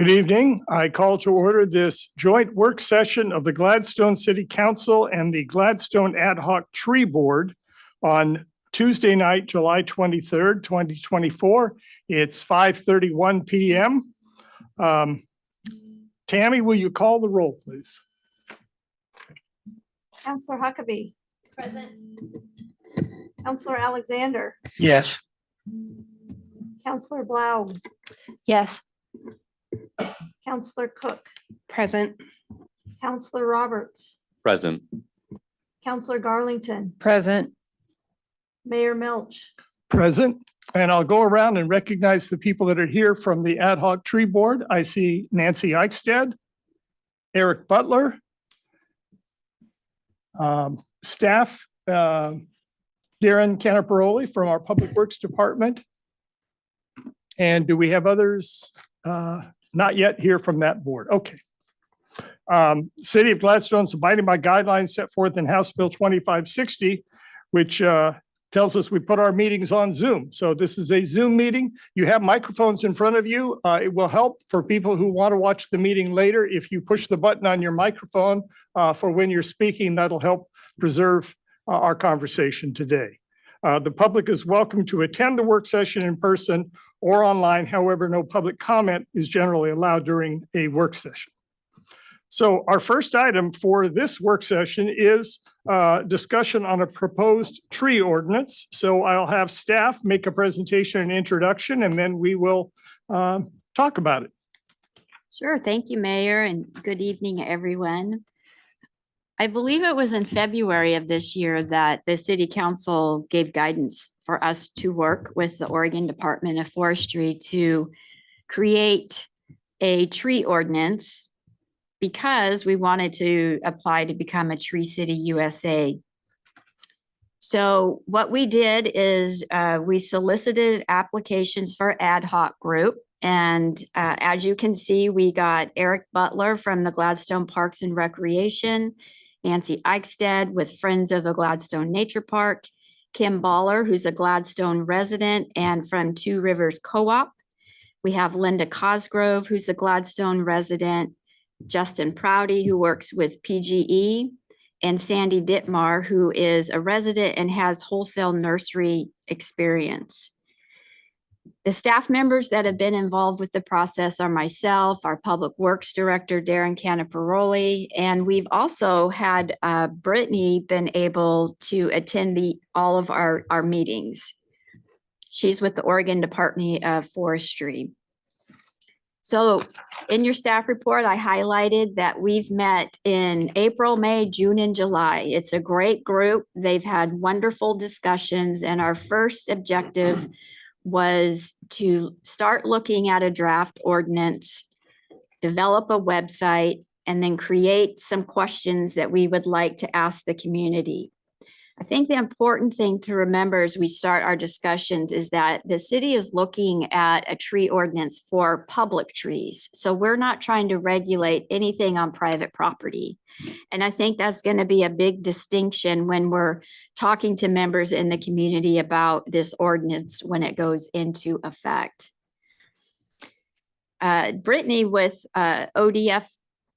Good evening. I call to order this joint work session of the Gladstone City Council and the Gladstone Ad Hoc Tree Board on Tuesday night, July 23rd, 2024. It's 5:31 p.m. Tammy, will you call the roll, please? Counselor Huckabee. Present. Counselor Alexander. Yes. Counselor Blau. Yes. Counselor Cook. Present. Counselor Roberts. Present. Counselor Garlington. Present. Mayor Milch. Present. And I'll go around and recognize the people that are here from the Ad Hoc Tree Board. I see Nancy Eichstead, Eric Butler, staff, Darren Canaparoli from our Public Works Department. And do we have others not yet here from that board? Okay. City of Gladstone is abiding by guidelines set forth in House Bill 2560, which tells us we put our meetings on Zoom. So this is a Zoom meeting. You have microphones in front of you. It will help for people who want to watch the meeting later. If you push the button on your microphone for when you're speaking, that'll help preserve our conversation today. The public is welcome to attend the work session in person or online. However, no public comment is generally allowed during a work session. So our first item for this work session is discussion on a proposed tree ordinance. So I'll have staff make a presentation and introduction, and then we will talk about it. Sure. Thank you, Mayor, and good evening, everyone. I believe it was in February of this year that the City Council gave guidance for us to work with the Oregon Department of Forestry to create a tree ordinance because we wanted to apply to become a Tree City USA. So what we did is we solicited applications for ad hoc group. And as you can see, we got Eric Butler from the Gladstone Parks and Recreation, Nancy Eichstead with Friends of the Gladstone Nature Park, Kim Baller, who's a Gladstone resident and from Two Rivers Co-op. We have Linda Cosgrove, who's a Gladstone resident, Justin Prouty, who works with PGE, and Sandy Dittmar, who is a resident and has wholesale nursery experience. The staff members that have been involved with the process are myself, our Public Works Director, Darren Canaparoli, and we've also had Brittany been able to attend all of our meetings. She's with the Oregon Department of Forestry. So in your staff report, I highlighted that we've met in April, May, June, and July. It's a great group. They've had wonderful discussions, and our first objective was to start looking at a draft ordinance, develop a website, and then create some questions that we would like to ask the community. I think the important thing to remember as we start our discussions is that the city is looking at a tree ordinance for public trees. So we're not trying to regulate anything on private property. And I think that's going to be a big distinction when we're talking to members in the community about this ordinance when it goes into effect. Brittany with ODF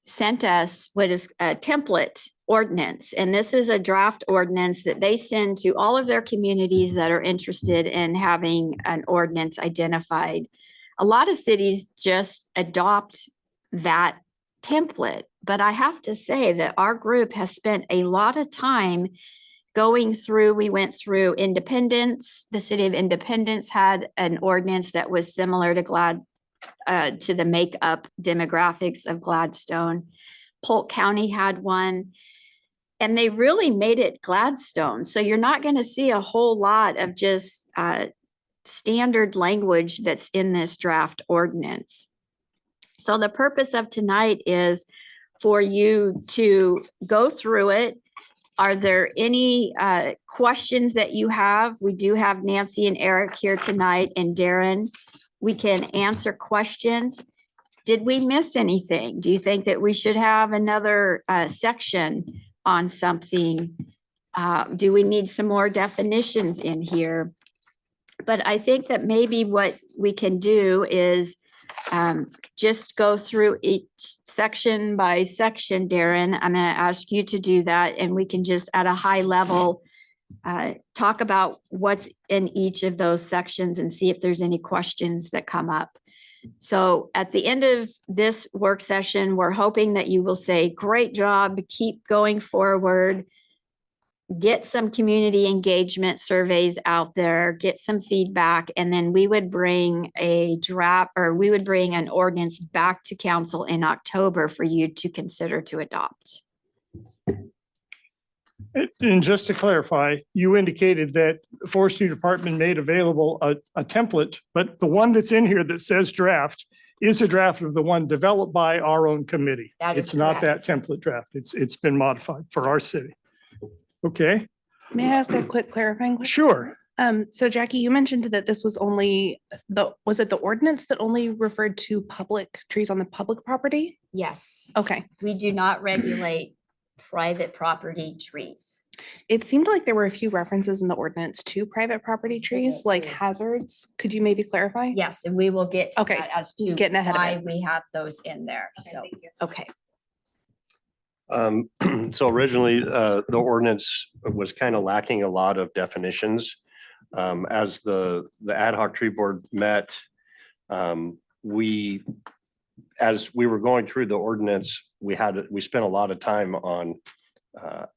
sent us what is a template ordinance, and this is a draft ordinance that they send to all of their communities that are interested in having an ordinance identified. A lot of cities just adopt that template, but I have to say that our group has spent a lot of time going through. We went through Independence. The city of Independence had an ordinance that was similar to the makeup demographics of Gladstone. Polk County had one, and they really made it Gladstone. So you're not going to see a whole lot of just standard language that's in this draft ordinance. So the purpose of tonight is for you to go through it. Are there any questions that you have? We do have Nancy and Eric here tonight, and Darren. We can answer questions. Did we miss anything? Do you think that we should have another section on something? Do we need some more definitions in here? But I think that maybe what we can do is just go through each section by section, Darren. I'm going to ask you to do that, and we can just at a high level talk about what's in each of those sections and see if there's any questions that come up. So at the end of this work session, we're hoping that you will say, great job, keep going forward, get some community engagement surveys out there, get some feedback, and then we would bring a draft, or we would bring an ordinance back to council in October for you to consider to adopt. And just to clarify, you indicated that the forestry department made available a template, but the one that's in here that says draft is a draft of the one developed by our own committee. That is It's not that correct. template draft. It's been modified for our city. Okay, May I ask a quick clarifying question? sure. So Jackie, you mentioned that this was only was it the ordinance that only referred to public trees on the public property? Yes, Okay. we do not regulate private property trees. It seemed like there were a few references in the ordinance to private property trees, like too. hazards. Could you maybe clarify? Yes, and we will get to Okay, that as to getting ahead of why it. we have those in there. So, thank you. okay. So originally, the ordinance was kind of lacking a lot of definitions. As the ad hoc tree board met, as we were going through the ordinance, we spent a lot of time on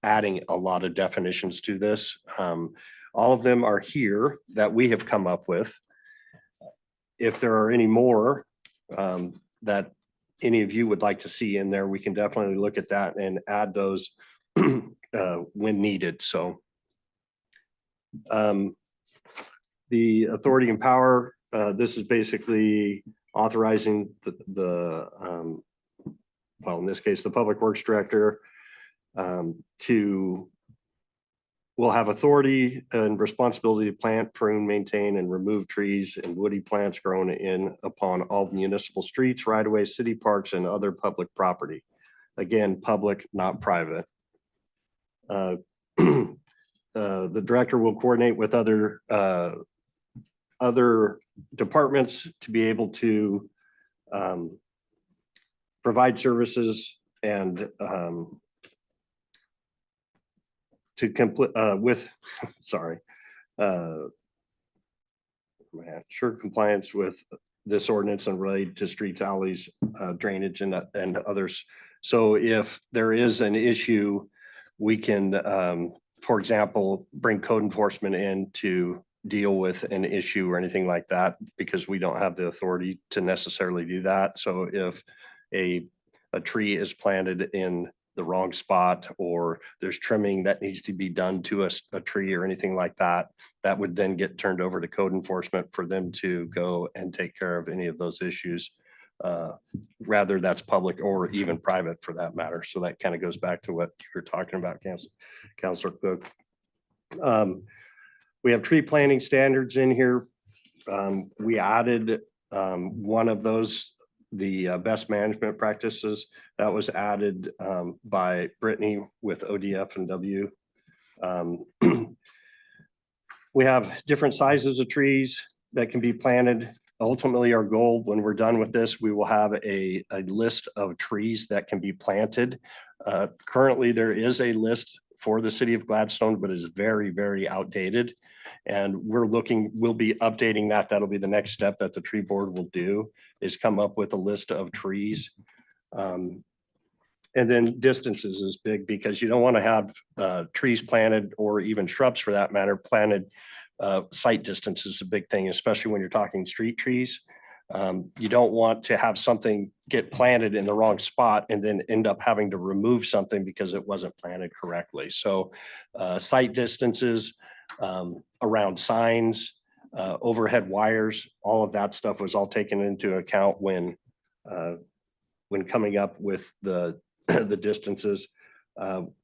adding a lot of definitions to this. All of them are here that we have come up with. If there are any more that any of you would like to see in there, we can definitely look at that and add those when needed. So the authority and power, this is basically authorizing well, in this case, the Public Works Director will have authority and responsibility to plant, prune, maintain, and remove trees and woody plants grown in upon all municipal streets, right-of-ways, city parks, and other public property. Again, public, not private. The director will coordinate with other departments to be able to provide services and to complete with, sorry, ensure compliance with this ordinance and related to streets, alleys, drainage, and others. So if there is an issue, we can, for example, bring code enforcement in to deal with an issue or anything like that, because we don't have the authority to necessarily do that. So if a tree is planted in the wrong spot, or there's trimming that needs to be done to a tree or anything like that, that would then get turned over to code enforcement for them to go and take care of any of those issues, rather that's public or even private for that matter. So that kind of goes back to what you were talking about, Councilor Cook. We have tree planting standards in here. We added one of those, the best management practices, that was added by Brittany with ODF and W. We have different sizes of trees that can be planted. Ultimately, our goal when we're done with this, we will have a list of trees that can be planted. Currently, there is a list for the city of Gladstone, but is very, very outdated. And we'll be updating that. That'll be the next step that the tree board will do, is come up with a list of trees. And then distances is big, because you don't want to have trees planted, or even shrubs for that matter, planted. Site distance is a big thing, especially when you're talking street trees. You don't want to have something get planted in the wrong spot and then end up having to remove something because it wasn't planted correctly. So site distances, around signs, overhead wires, all of that stuff was all taken into account when coming up with the distances.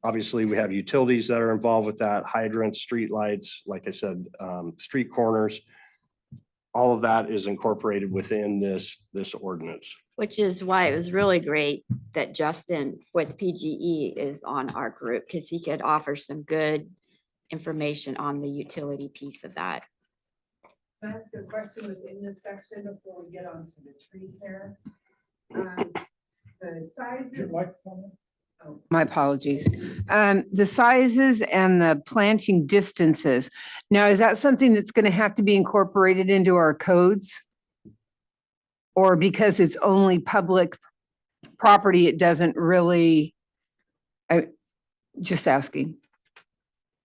Obviously, we have utilities that are involved with that, hydrants, street lights, like I said, street corners. All of that is incorporated within this ordinance. Which is why it was really great that Justin with PGE is on our group, because he could offer some good information on the utility piece of that. Can I ask a question within this section before we get onto the tree care? The sizes. My apologies. The sizes and the planting distances. Now, is that something that's going to have to be incorporated into our codes? Or because it's only public property, it doesn't really, just asking.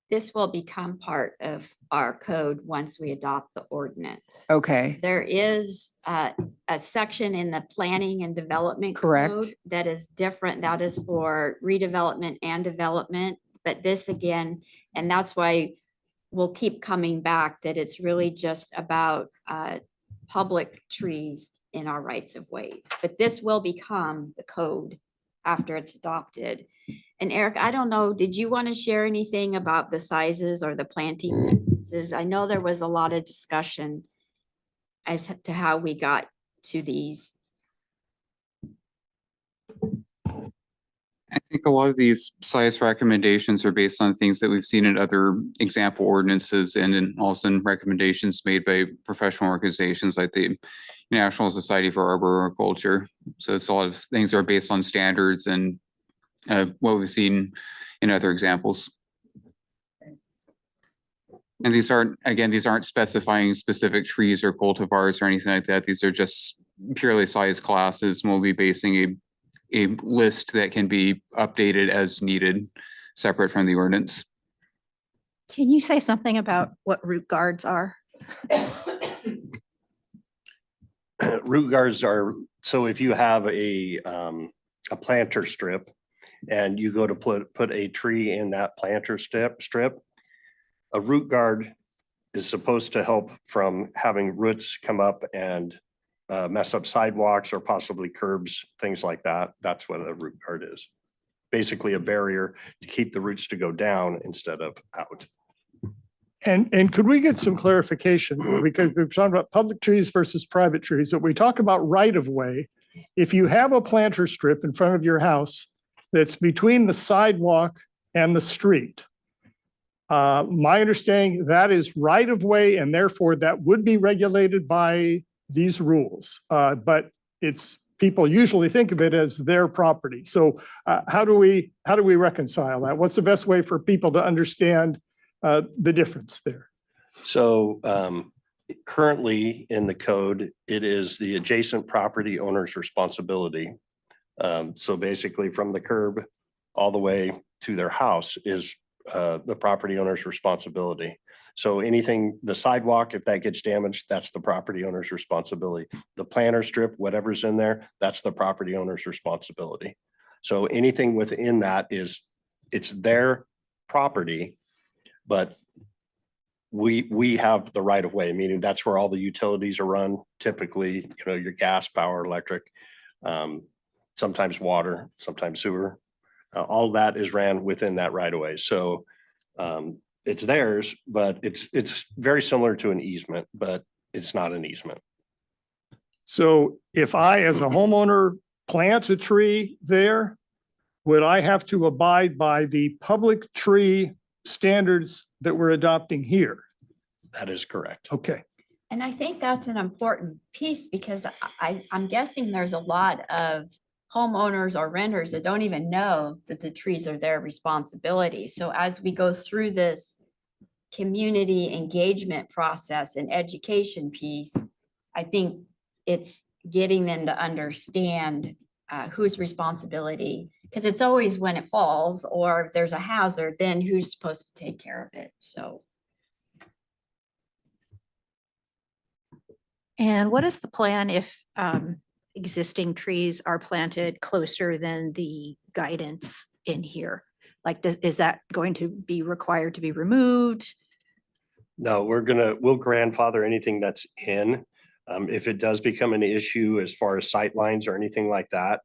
This will become part of our code once we adopt the ordinance. Okay, There is a section in the planning and development Correct. code that is different. That is for redevelopment and development. But this again, and that's why we'll keep coming back, that it's really just about public trees in our rights of ways. But this will become the code after it's adopted. And Eric, I don't know, did you want to share anything about the sizes or the planting distances? I know there was a lot of discussion as to how we got to these. I think a lot of these size recommendations are based on things that we've seen in other example ordinances and in also in recommendations made by professional organizations like the National Society for Arboriculture. So it's a lot of things that are based on standards and what we've seen in other examples. And these aren't specifying specific trees or cultivars or anything like that. These are just purely size classes, and we'll be basing a list that can be updated as needed, separate from the ordinance. Can you say something about what root guards are? Root guards are, so if you have a planter strip and you go to put a tree in that planter strip, a root guard is supposed to help from having roots come up and mess up sidewalks or possibly curbs, things like that. That's what a root guard is. Basically a barrier to keep the roots to go down instead of out. And could we get some clarification? Because we're talking about public trees versus private trees. If we talk about right of way, if you have a planter strip in front of your house that's between the sidewalk and the street, my understanding that is right of way, and therefore that would be regulated by these rules. But it's, people usually think of it as their property. So how do we reconcile that? What's the best way for people to understand the difference there? So currently in the code, it is the adjacent property owner's responsibility. So basically from the curb all the way to their house is the property owner's responsibility. So anything, the sidewalk, if that gets damaged, that's the property owner's responsibility. The planter strip, whatever's in there, that's the property owner's responsibility. So anything within that is, it's their property, but we have the right of way, meaning that's where all the utilities are run. Typically, you know, your gas, power, electric, sometimes water, sometimes sewer. All that is ran within that right of way. So it's theirs, but it's very similar to an easement, but it's not an easement. So if I, as a homeowner, plant a tree there, would I have to abide by the public tree standards that we're adopting here? That is correct. Okay. And I think that's an important piece because I'm guessing there's a lot of homeowners or renters that don't even know that the trees are their responsibility. So as we go through this community engagement process and education piece, I think it's getting them to understand whose responsibility, because it's always when it falls or if there's a hazard, then who's supposed to take care of it. So. And what is the plan if existing trees are planted closer than the guidance in here? Like, is that going to be required to be removed? No, we'll grandfather anything that's in. If it does become an issue as far as sight lines or anything like that,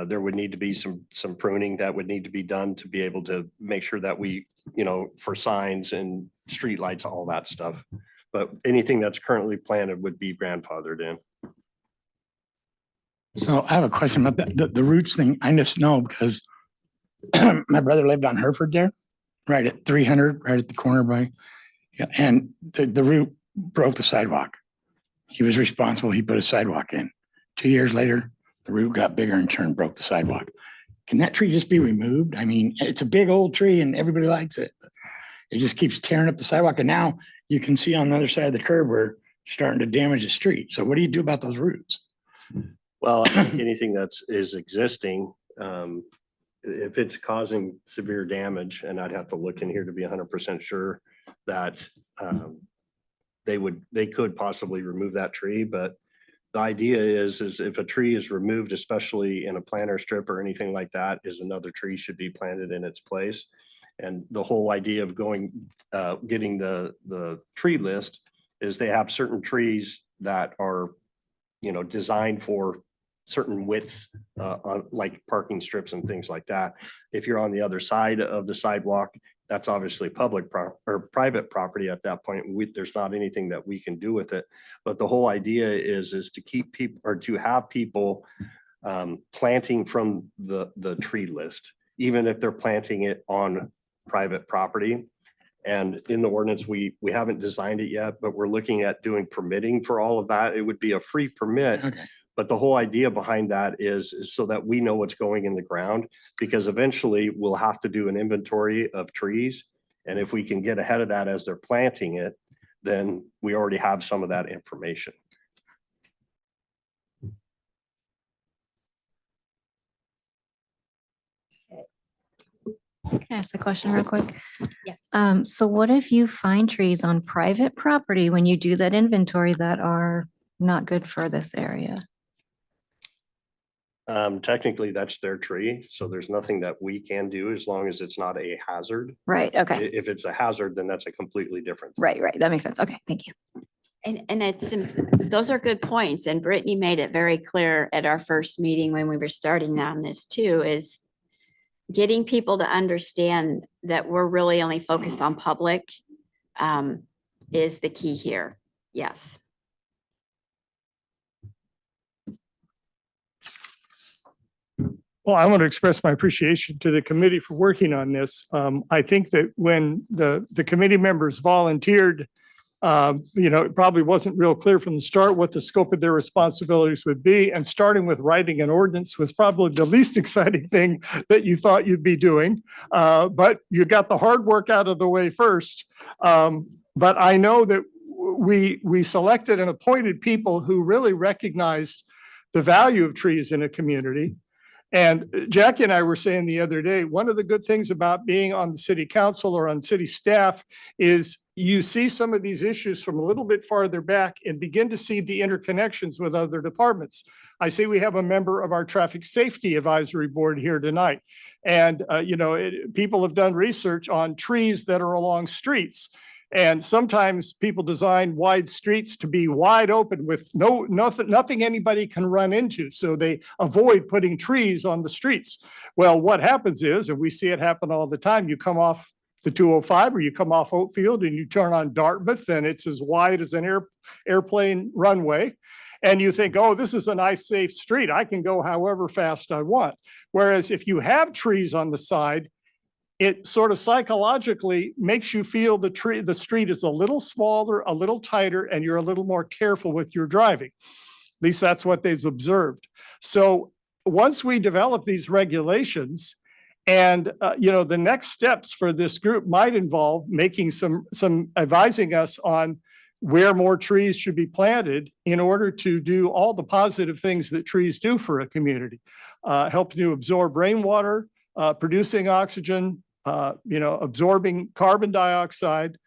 there would need to be some pruning that would need to be done to be able to make sure that we, you know, for signs and street lights, all that stuff. But anything that's currently planted would be grandfathered in. So I have a question about the roots thing. I just know because my brother lived on Hereford there, right at 300, right at the corner by, yeah. And the root broke the sidewalk. He was responsible. He put a sidewalk in. 2 years later, the root got bigger and turned, broke the sidewalk. Can that tree just be removed? I mean, it's a big old tree and everybody likes it. It just keeps tearing up the sidewalk. And now you can see on the other side of the curb where it's starting to damage the street. So what do you do about those roots? Well, I think anything is existing, if it's causing severe damage, and I'd have to look in here to be 100% sure that they could possibly remove that tree, but the idea is if a tree is removed, especially in a planter strip or anything like that, is another tree should be planted in its place. And the whole idea of getting the tree list is they have certain trees that are, designed for certain widths, like parking strips and things like that. If you're on the other side of the sidewalk, that's obviously public or private property at that point. There's not anything that we can do with it. But the whole idea is to keep people or to have people planting from the tree list, even if they're planting it on private property. And in the ordinance, we haven't designed it yet, but we're looking at doing permitting for all of that. It would be a free permit. Okay. But the whole idea behind that is so that we know what's going in the ground, because eventually we'll have to do an inventory of trees. And if we can get ahead of that as they're planting it, then we already have some of that information. Can I ask a question real quick? Yes. So what if you find trees on private property when you do that inventory that are not good for this area? Technically, that's their tree. So there's nothing that we can do as long as it's not a hazard. Right, okay. If it's a hazard, then that's a completely different thing. Right. That makes sense. Okay, thank you. And those are good points. And Brittany made it very clear at our first meeting when we were starting on this too, is getting people to understand that we're really only focused on public is the key here. Yes. Well, I want to express my appreciation to the committee for working on this. I think that when the committee members volunteered, it probably wasn't real clear from the start what the scope of their responsibilities would be. And starting with writing an ordinance was probably the least exciting thing that you thought you'd be doing. But you got the hard work out of the way first. But I know that we selected and appointed people who really recognized the value of trees in a community. And Jackie and I were saying the other day, one of the good things about being on the city council or on city staff is you see some of these issues from a little bit farther back and begin to see the interconnections with other departments. I see we have a member of our traffic safety advisory board here tonight. And, people have done research on trees that are along streets. And sometimes people design wide streets to be wide open with nothing anybody can run into. So they avoid putting trees on the streets. Well, what happens is, and we see it happen all the time, you come off the 205 or you come off Oakfield and you turn on Dartmouth and it's as wide as an airplane runway. And you think, oh, this is a nice, safe street. I can go however fast I want. Whereas if you have trees on the side, it sort of psychologically makes you feel the street is a little smaller, a little tighter, and you're a little more careful with your driving. At least that's what they've observed. So once we develop these regulations, and the next steps for this group might involve making some advising us on where more trees should be planted in order to do all the positive things that trees do for a community. Help to absorb rainwater, producing oxygen, absorbing carbon dioxide,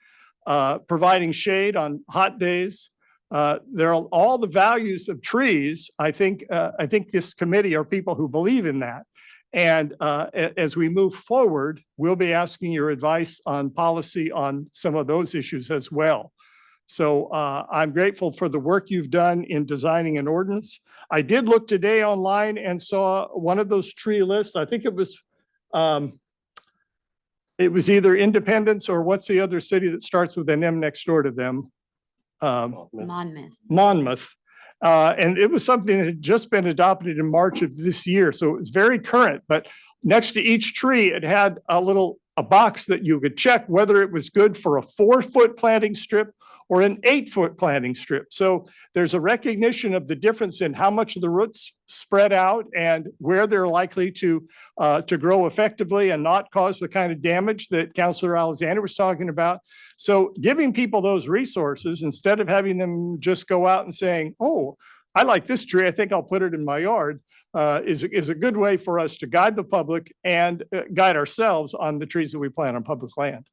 providing shade on hot days. There are all the values of trees. I think this committee are people who believe in that. And as we move forward, we'll be asking your advice on policy on some of those issues as well. So I'm grateful for the work you've done in designing an ordinance. I did look today online and saw one of those tree lists. I think it was either Independence or what's the other city that starts with an M next door to them? Monmouth. And it was something that had just been adopted in March of this year. So it was very current, but next to each tree, it had a box that you could check whether it was good for a 4-foot planting strip or an 8-foot planting strip. So there's a recognition of the difference in how much of the roots spread out and where they're likely to grow effectively and not cause the kind of damage that Councilor Alexander was talking about. So giving people those resources instead of having them just go out and saying, oh, I like this tree, I think I'll put it in my yard, is a good way for us to guide the public and guide ourselves on the trees that we plant on public land.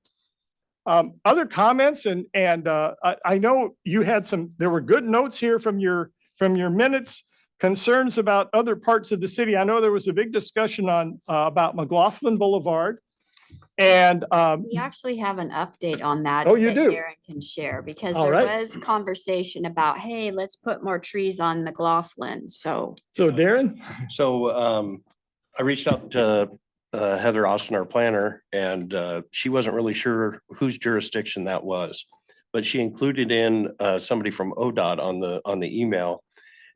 Other comments and I know you had there were good notes here from your minutes, concerns about other parts of the city. I know there was a big discussion on about McLaughlin Boulevard. And We actually have an update on that. Oh, you that do? Darren can share because All there right. was conversation about, hey, let's put more trees on McLaughlin. So Darren, So I reached out to Heather Austin, our planner, and she wasn't really sure whose jurisdiction that was. But she included in somebody from ODOT on the email.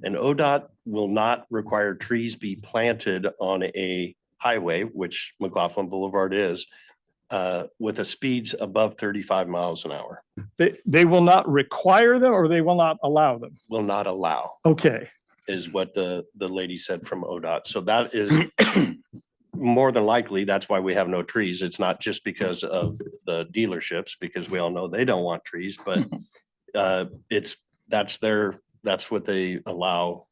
And ODOT will not require trees be planted on a highway, which McLaughlin Boulevard is, with a speeds above 35 miles an hour. they will not require them or they will not allow them. Will not allow, Okay. is what the lady said from ODOT. So that is more than likely, that's why we have no trees. It's not just because of the dealerships, because we all know they don't want trees, but that's what they allow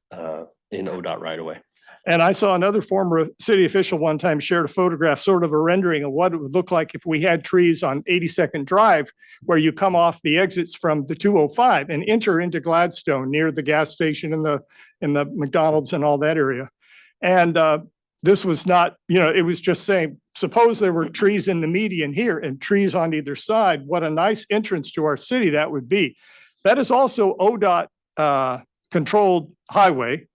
in ODOT right away. And I saw another former city official one time shared a photograph, sort of a rendering of what it would look like if we had trees on 82nd Drive, where you come off the exits from the 205 and enter into Gladstone near the gas station and the McDonald's and all that area. And this was not, it was just saying, suppose there were trees in the median here and trees on either side, what a nice entrance to our city that would be. That is also ODOT controlled highway.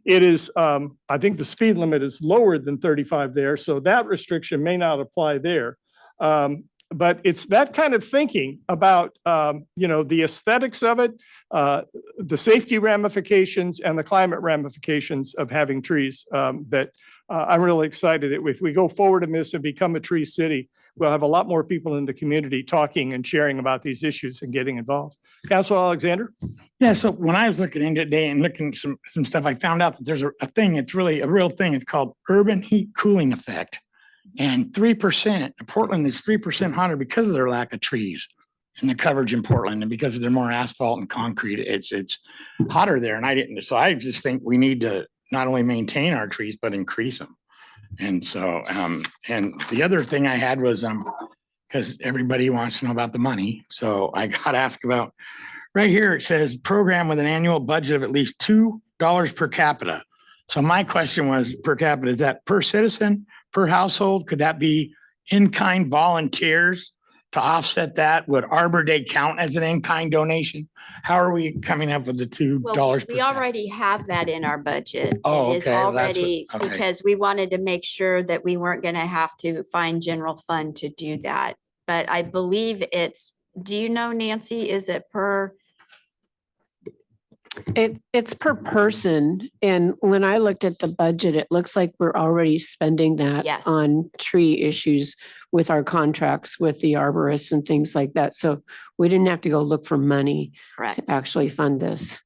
It is, I think the speed limit is lower than 35 there, so that restriction may not apply there. But it's that kind of thinking about, the aesthetics of it, the safety ramifications and the climate ramifications of having trees that I'm really excited that if we go forward in this and become a tree city, we'll have a lot more people in the community talking and sharing about these issues and getting involved. Councilor Alexander? Yeah, so when I was looking into it today and looking at some stuff, I found out that there's a thing, it's really a real thing. It's called urban heat cooling effect. And 3%, Portland is 3% hotter because of their lack of trees and the coverage in Portland, and because they're more asphalt and concrete, it's hotter there. And so I just think we need to not only maintain our trees, but increase them. And so, and the other thing I had was, because everybody wants to know about the money. So I got asked about, right here, it says program with an annual budget of at least $2 per capita. So my question was, per capita, is that per citizen, per household? Could that be in-kind volunteers to offset that? Would Arbor Day count as an in-kind donation? How are we coming up with the $2 well, per we capita? already have that in our budget. Oh, It is okay. Well, that's what- already, okay. because we wanted to make sure that we weren't going to have to find general fund to do that. But I believe do you know, Nancy, is it per? It's per person. And when I looked at the budget, it looks like we're already spending that Yes. on tree issues with our contracts with the arborists and things like that. So we didn't have to go look for money Correct. to actually fund this.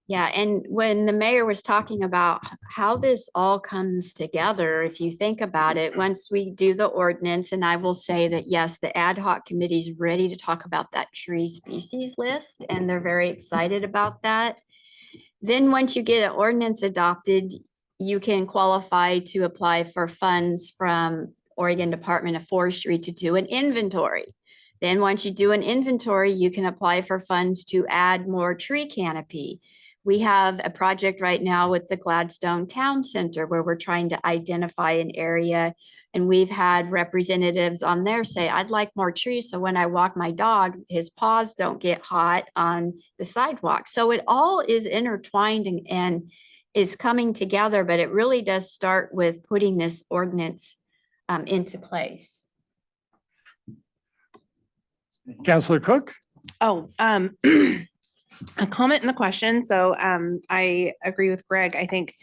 Yeah, and when the mayor was talking about how this all comes together, if you think about it, once we do the ordinance, and I will say that, yes, the ad hoc committee is ready to talk about that tree species list, and they're very excited about that. Then once you get an ordinance adopted, you can qualify to apply for funds from Oregon Department of Forestry to do an inventory. Then once you do an inventory, you can apply for funds to add more tree canopy. We have a project right now with the Gladstone Town Center where we're trying to identify an area, and we've had representatives on there say, I'd like more trees so when I walk my dog, his paws don't get hot on the sidewalk. So it all is intertwined and is coming together, but it really does start with putting this ordinance into place. Councilor Cook? Oh, a comment and a question. So I agree with Greg. I think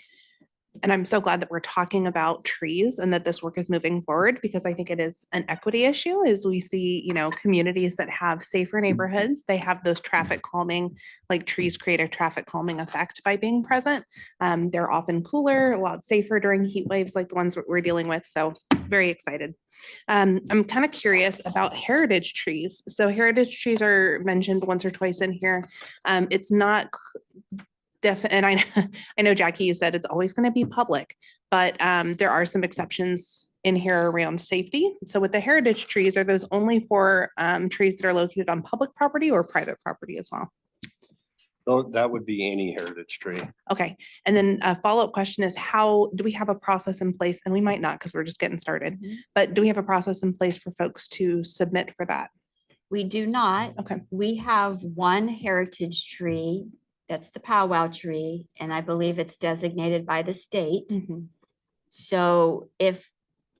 And I'm so glad that we're talking about trees and that this work is moving forward, because I think it is an equity issue. As we see, communities that have safer neighborhoods, they have those traffic calming, like trees create a traffic calming effect by being present. They're often cooler, a lot safer during heat waves like the ones that we're dealing with. So very excited. I'm kind of curious about heritage trees. So heritage trees are mentioned once or twice in here. It's not and I know, Jackie, you said it's always going to be public, but there are some exceptions in here around safety. So with the heritage trees, are those only for trees that are located on public property or private property as well? So that would be any heritage tree. Okay. And then a follow-up question is, how do we have a process in place? And we might not, because we're just getting started, but do we have a process in place for folks to submit for that? We do not. Okay. We have one heritage tree. That's the powwow tree, and I believe it's designated by the state. So if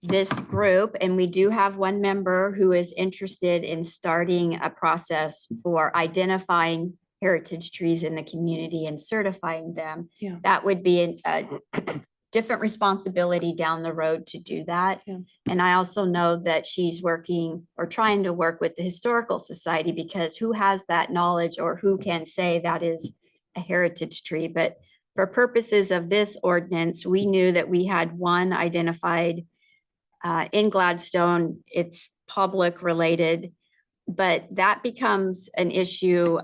this group, and we do have one member who is interested in starting a process for identifying heritage trees in the community and certifying them, Yeah. that would be a different responsibility down the road to do that. Yeah. And I also know that she's working or trying to work with the Historical Society, because who has that knowledge, or who can say that is a heritage tree? But for purposes of this ordinance, we knew that we had one identified in Gladstone. It's public related, but that becomes an issue.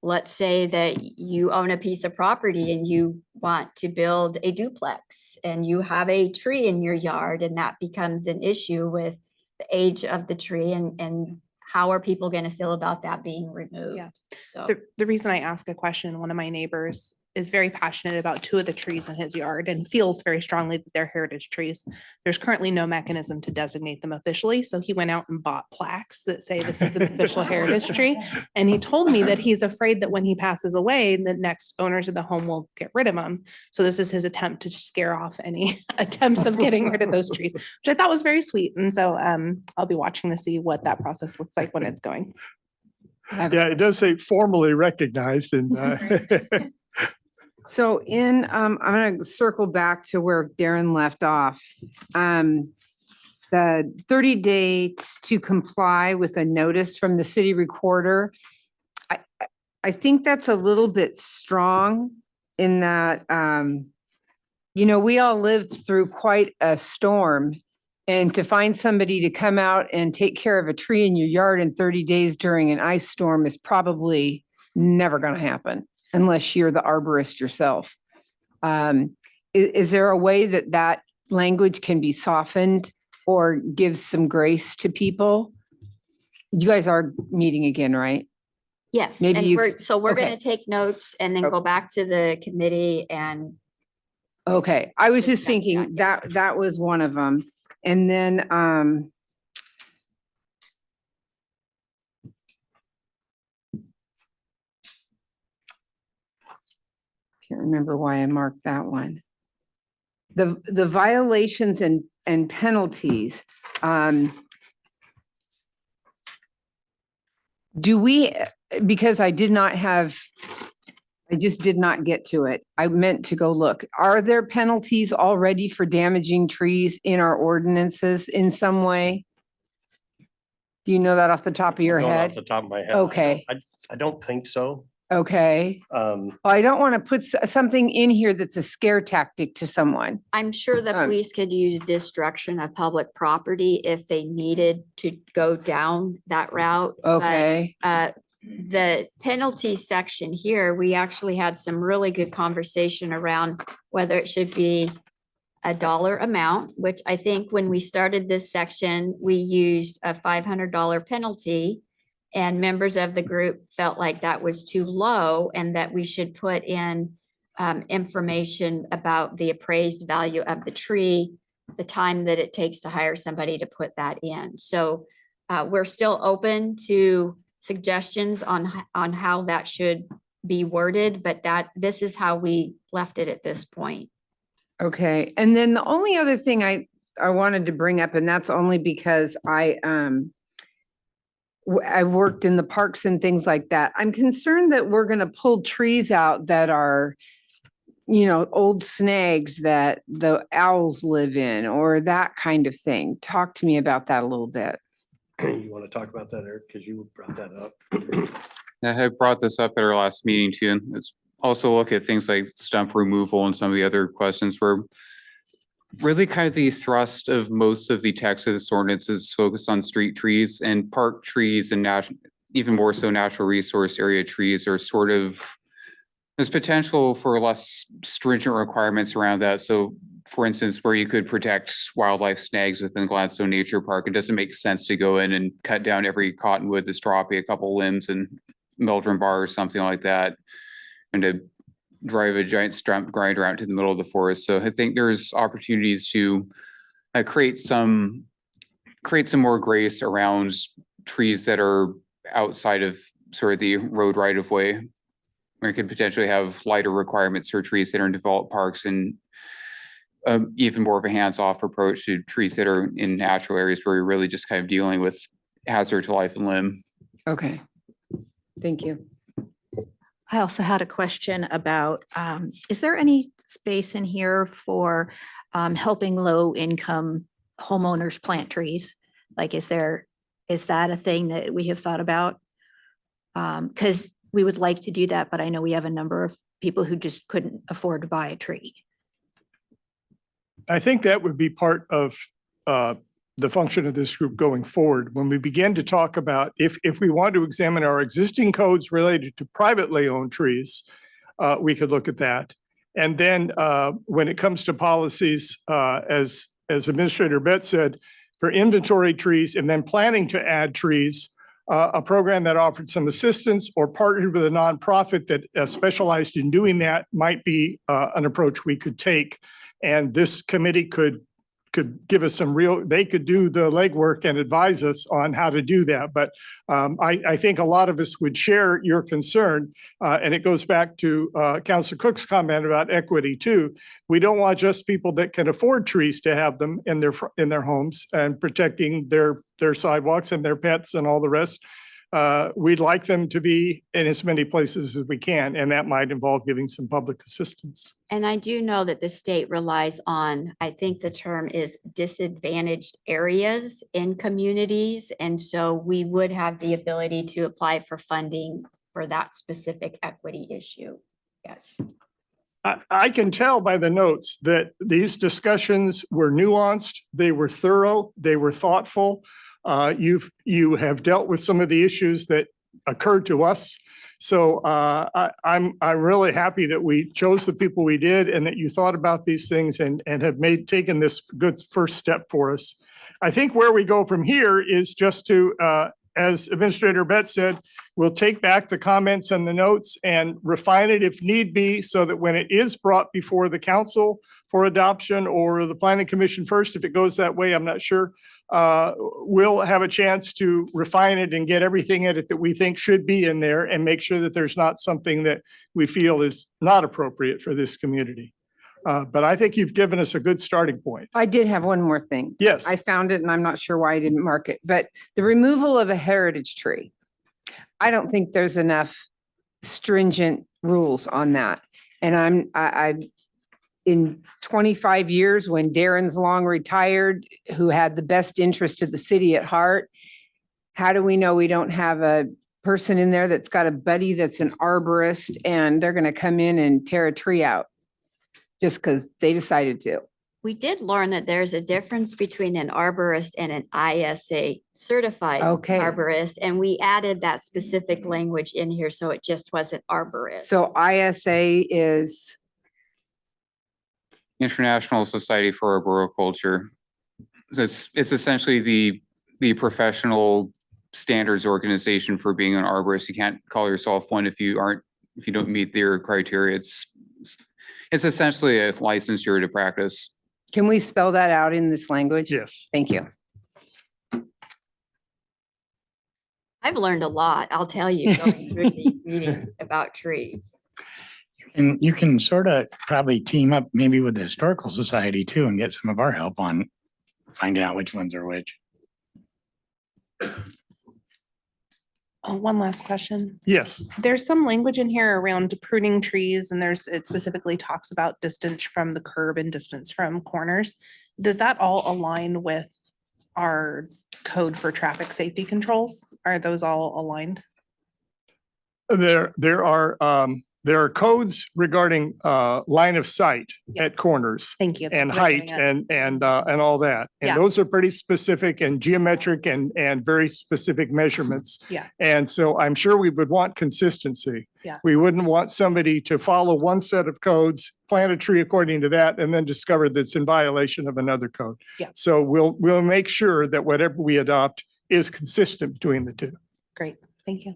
Let's say that you own a piece of property and you want to build a duplex and you have a tree in your yard, and that becomes an issue with the age of the tree, and how are people going to feel about that being removed? Yeah. So The reason I ask a question, one of my neighbors is very passionate about two of the trees in his yard and feels very strongly that they're heritage trees. There's currently no mechanism to designate them officially. So he went out and bought plaques that say this is an official heritage tree. And he told me that he's afraid that when he passes away, the next owners of the home will get rid of them. So this is his attempt to scare off any attempts of getting rid of those trees, which I thought was very sweet. And so I'll be watching to see what that process looks like when it's going. Yeah, it does say formally recognized, and So I'm going to circle back to where Darren left off. The 30 days to comply with a notice from the city recorder. I think that's a little bit strong in that, we all lived through quite a storm. And to find somebody to come out and take care of a tree in your yard in 30 days during an ice storm is probably never going to happen unless you're the arborist yourself. Is there a way that language can be softened or gives some grace to people? You guys are meeting again, right? yes, Maybe and you- we're okay. going to take notes and then go back to the committee and Okay, I was just Discuss thinking that was one of them. And then, can't remember why I marked that one. The violations and penalties. Do we, because I just did not get to it. I meant to go look. Are there penalties already for damaging trees in our ordinances in some way? Do you know that off the top of your Going head? Off the top of my head. Okay. I don't think so. Okay. Well, I don't want to put something in here that's a scare tactic to someone. I'm sure the police could use destruction of public property if they needed to go down that route. but, Okay. The penalty section here, we actually had some really good conversation around whether it should be a dollar amount, which I think when we started this section, we used a $500 penalty. And members of the group felt like that was too low and that we should put in information about the appraised value of the tree, the time that it takes to hire somebody to put that in. So we're still open to suggestions on how that should be worded, but this is how we left it at this point. Okay. And then the only other thing I wanted to bring up, and that's only because I worked in the parks and things like that. I'm concerned that we're going to pull trees out that are old snags that the owls live in or that kind of thing. Talk to me about that a little bit. You want to talk about that, Eric? Because you brought that up. I had brought this up at our last meeting too, and it's also look at things like stump removal and some of the other questions where really kind of the thrust of most of the text of this ordinance is focused on street trees, and park trees and even more so natural resource area trees are sort of, there's potential for less stringent requirements around that. So for instance, where you could protect wildlife snags within Gladstone Nature Park, it doesn't make sense to go in and cut down every cottonwood that's dropping a couple limbs and Meldrum bar or something like that, and to drive a giant stump grinder out to the middle of the forest. So I think there's opportunities to create some more grace around trees that are outside of sort of the road right of way. We could potentially have lighter requirements for trees that are in developed parks, and even more of a hands-off approach to trees that are in natural areas where you're really just kind of dealing with hazard to life and limb. Okay. Thank you. I also had a question about, is there any space in here for helping low-income homeowners plant trees? Like, is that a thing that we have thought about? Because we would like to do that, but I know we have a number of people who just couldn't afford to buy a tree. I think that would be part of the function of this group going forward. When we begin to talk about if we want to examine our existing codes related to privately owned trees, we could look at that. And then when it comes to policies, as Administrator Betts said, for inventory trees and then planning to add trees, a program that offered some assistance or partnered with a nonprofit that specialized in doing that might be an approach we could take. And this committee could give us they could do the legwork and advise us on how to do that. But I think a lot of us would share your concern. And it goes back to Councilor Cook's comment about equity too. We don't want just people that can afford trees to have them in their homes and protecting their sidewalks and their pets and all the rest. We'd like them to be in as many places as we can, and that might involve giving some public assistance. And I do know that the state relies on, I think the term is disadvantaged areas in communities. And so we would have the ability to apply for funding for that specific equity issue. Yes. I can tell by the notes that these discussions were nuanced, they were thorough, they were thoughtful. You have dealt with some of the issues that occurred to us. So I'm really happy that we chose the people we did and that you thought about these things and have taken this good first step for us. I think where we go from here is just to, as Administrator Betts said, we'll take back the comments and the notes and refine it if need be, so that when it is brought before the council for adoption or the planning commission first, if it goes that way, I'm not sure, we'll have a chance to refine it and get everything in it that we think should be in there and make sure that there's not something that we feel is not appropriate for this community. But I think you've given us a good starting point. I did have one more thing. Yes. I found it and I'm not sure why I didn't mark it, but the removal of a heritage tree. I don't think there's enough stringent rules on that. And I've in 25 years, when Darren's long retired, who had the best interest of the city at heart, how do we know we don't have a person in there that's got a buddy that's an arborist and they're going to come in and tear a tree out just because they decided to? We did learn that there's a difference between an arborist and an ISA certified arborist, and we added that specific language in here, so it just wasn't arborist. So ISA is? International Society for Arboriculture. So it's essentially the professional standards organization for being an arborist. You can't call yourself one if you don't meet their criteria. It's essentially a licensure to practice. Can we spell that out in this language? Yes. Thank you. I've learned a lot, I'll tell you, going through these meetings about trees. And you can sort of probably team up maybe with the Historical Society too and get some of our help on finding out which ones are which. Oh, one last question. Yes, There's some language in here around pruning trees and it specifically talks about distance from the curb and distance from corners. Does that all align with our code for traffic safety controls? Are those all aligned? there are codes regarding line of sight at Yes. corners Thank you. and That's what I'm height getting at. and all that. And Yeah. those are pretty specific and geometric and very specific measurements. Yeah. And so I'm sure we would want consistency. Yeah. We wouldn't want somebody to follow one set of codes, plant a tree according to that, and then discover that's in violation of another code. Yeah. So we'll make sure that whatever we adopt is consistent between the two. Great. Thank you.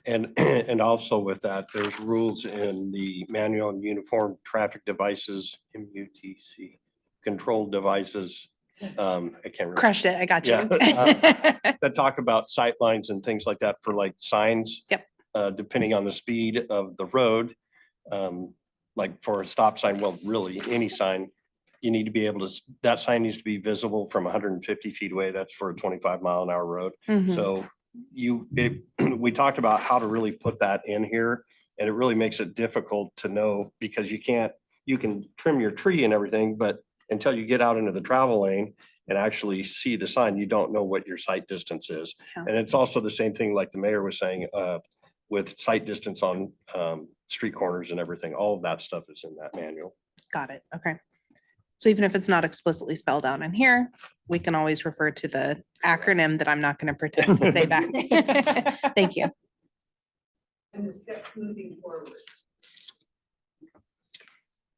And also with that, there's rules in the manual on uniform traffic devices, MUTC, controlled devices. I can't remember. Crushed it. I got you. Yeah, that talk about sight lines and things like that for like signs. Yep. Depending on the speed of the road, like for a stop sign, well, really any sign, you need to be able to, that sign needs to be visible from 150 feet away. That's for a 25-mile-an-hour road. Mhm. So we talked about how to really put that in here, and it really makes it difficult to know because you can trim your tree and everything, but until you get out into the travel lane and actually see the sign, you don't know what your sight distance is. Yeah. And it's also the same thing like the mayor was saying, with sight distance on street corners and everything. All of that stuff is in that manual. Got it. Okay. So even if it's not explicitly spelled out in here, we can always refer to the acronym that I'm not going to pretend to say back. Thank you. And the steps moving forward.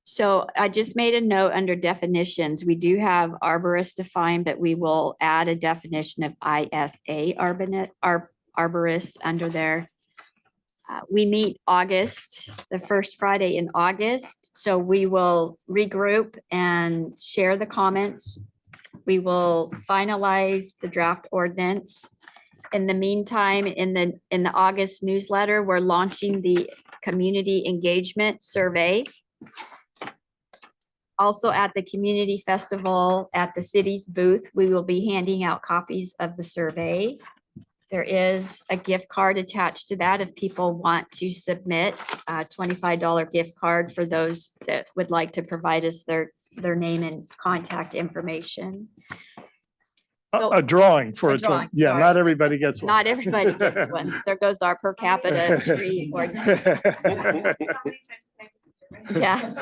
So I just made a note under definitions. We do have arborist defined, but we will add a definition of ISA arborist under there. We meet the first Friday in August, so we will regroup and share the comments. We will finalize the draft ordinance. In the meantime, in the August newsletter, we're launching the community engagement survey. Also at the community festival at the city's booth, we will be handing out copies of the survey. There is a gift card attached to that if people want to submit a $25 gift card for those that would like to provide us their name and contact information. A drawing for A a drawing, yeah, sorry. not everybody gets one. Not everybody gets one. There goes our per capita tree ordinance. Yeah.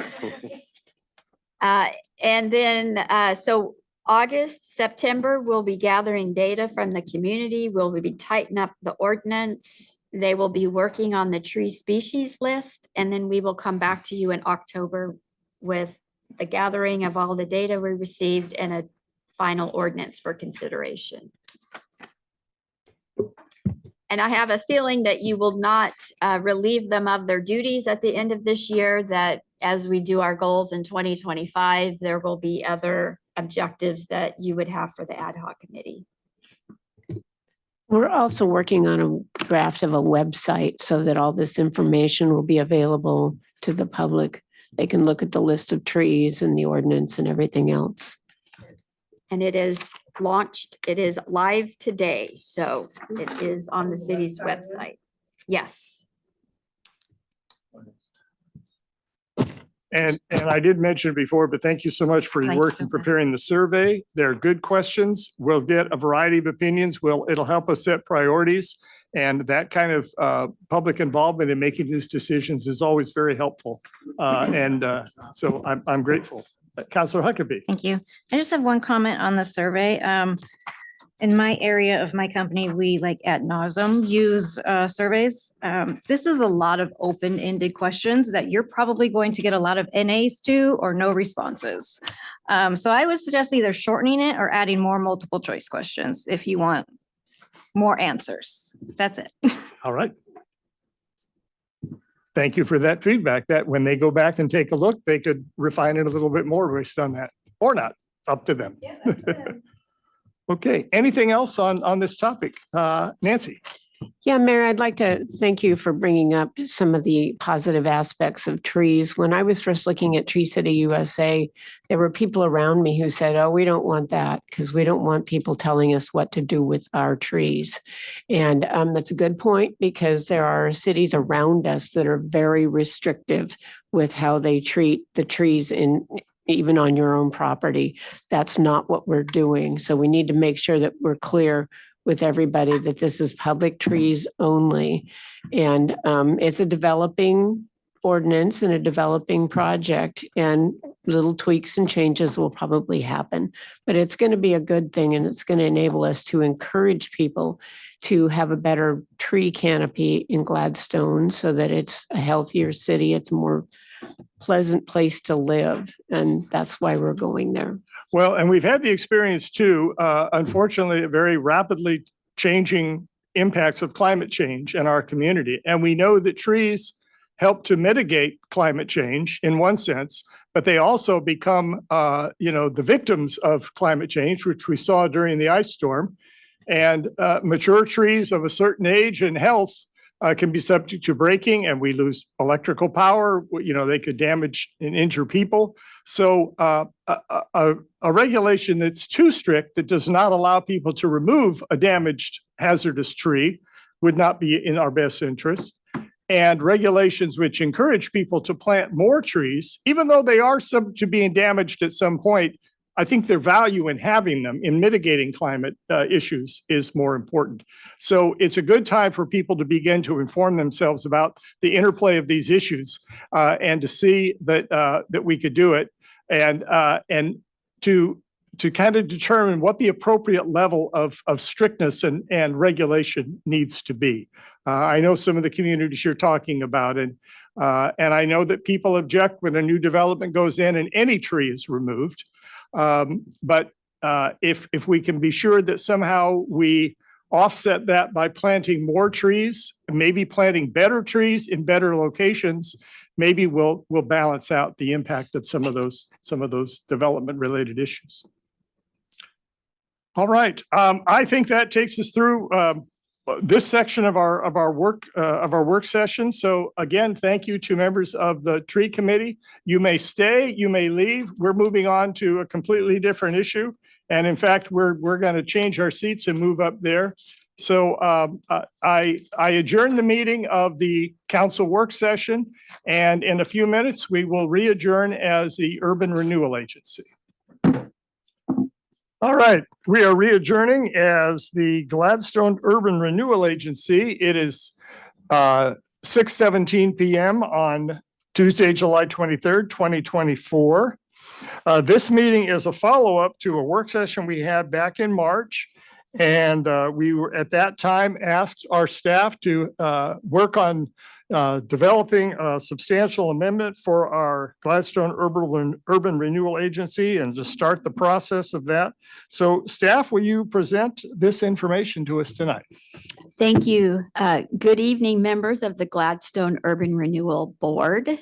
And then, so August, September, we'll be gathering data from the community. We'll be tightening up the ordinance. They will be working on the tree species list. And then we will come back to you in October with the gathering of all the data we received and a final ordinance for consideration. And I have a feeling that you will not relieve them of their duties at the end of this year, that as we do our goals in 2025, there will be other objectives that you would have for the ad hoc committee. We're also working on a draft of a website so that all this information will be available to the public. They can look at the list of trees and the ordinance and everything else. And it is launched, it is live today, so it is on the city's website. Yes. And I did mention it before, but thank you so much for your Thank work you. in preparing the survey. They're good questions. We'll get a variety of opinions. It'll help us set priorities. And that kind of public involvement in making these decisions is always very helpful. So I'm grateful. Councilor Huckabee. Thank you. I just have one comment on the survey. In my area of my company, we like ad nauseum use surveys. This is a lot of open-ended questions that you're probably going to get a lot of NAs to or no responses. So I would suggest either shortening it or adding more multiple choice questions if you want more answers. That's it. All right. Thank you for that feedback, that when they go back and take a look, they could refine it a little bit more based on that, or not, up to them. Yeah, that's good. Okay, anything else on this topic? Nancy? Yeah, Mayor, I'd like to thank you for bringing up some of the positive aspects of trees. When I was first looking at Tree City USA, there were people around me who said, oh, we don't want that because we don't want people telling us what to do with our trees. And that's a good point because there are cities around us that are very restrictive with how they treat the trees in even on your own property. That's not what we're doing. So we need to make sure that we're clear with everybody that this is public trees only. And it's a developing ordinance and a developing project, and little tweaks and changes will probably happen. But it's going to be a good thing, and it's going to enable us to encourage people to have a better tree canopy in Gladstone so that it's a healthier city. It's a more pleasant place to live. And that's why we're going there. Well, and we've had the experience too, unfortunately, very rapidly changing impacts of climate change in our community. And we know that trees help to mitigate climate change in one sense, but they also become, the victims of climate change, which we saw during the ice storm. And mature trees of a certain age and health can be subject to breaking, and we lose electrical power. They could damage and injure people. So a regulation that's too strict, that does not allow people to remove a damaged hazardous tree, would not be in our best interest. And regulations which encourage people to plant more trees, even though they are subject to being damaged at some point, I think their value in having them in mitigating climate issues is more important. So it's a good time for people to begin to inform themselves about the interplay of these issues and to see that we could do it, and to kind of determine what the appropriate level of strictness and regulation needs to be. I know some of the communities you're talking about, and I know that people object when a new development goes in and any tree is removed. But if we can be sure that somehow we offset that by planting more trees, maybe planting better trees in better locations, maybe we'll balance out the impact of some of those development related issues. All right, I think that takes us through this section of our work session. So again, thank you to members of the tree committee. You may stay, you may leave. We're moving on to a completely different issue. And in fact, we're going to change our seats and move up there. So I adjourn the meeting of the council work session, and in a few minutes, we will re-adjourn as the Urban Renewal Agency. All right, we are re-adjourning as the Gladstone Urban Renewal Agency. It is 6:17 p.m. on Tuesday, July 23rd, 2024. This meeting is a follow-up to a work session we had back in March. And we were at that time asked our staff to work on developing a substantial amendment for our Gladstone Urban Renewal Agency and to start the process of that. So staff, will you present this information to us tonight? Thank you. Good evening, members of the Gladstone Urban Renewal Board.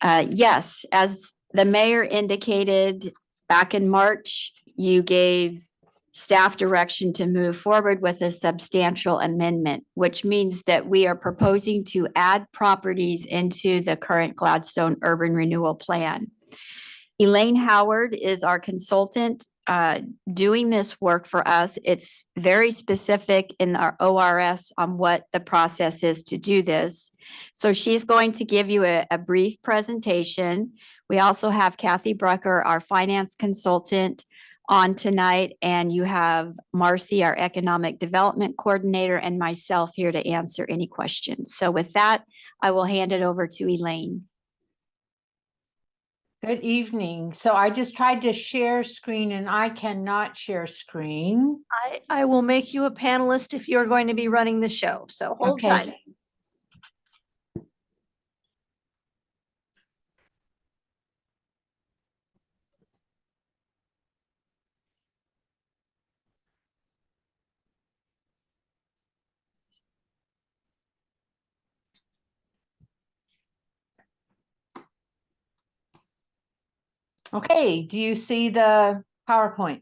Yes, as the mayor indicated back in March, you gave staff direction to move forward with a substantial amendment, which means that we are proposing to add properties into the current Gladstone Urban Renewal Plan. Elaine Howard is our consultant doing this work for us. It's very specific in our ORS on what the process is to do this. So she's going to give you a brief presentation. We also have Kathy Brucker, our finance consultant, on tonight, and you have Marcy, our economic development coordinator, and myself here to answer any questions. So with that, I will hand it over to Elaine. Good evening. So I just tried to share screen and I cannot share screen. I will make you a panelist if you're going to be running the show. So hold Okay. tight. Okay, do you see the PowerPoint?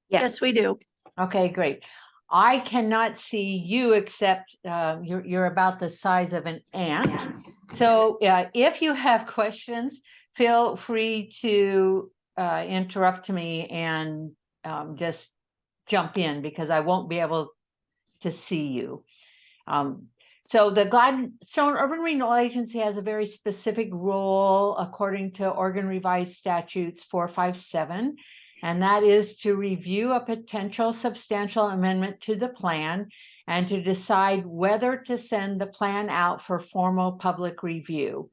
Yes, we do. Okay, great. I cannot see you except you're about the size of an ant. So if you have questions, feel free to interrupt me and just jump in because I won't be able to see you. So the Gladstone Urban Renewal Agency has a very specific role according to Oregon Revised Statutes 457, and that is to review a potential substantial amendment to the plan and to decide whether to send the plan out for formal public review.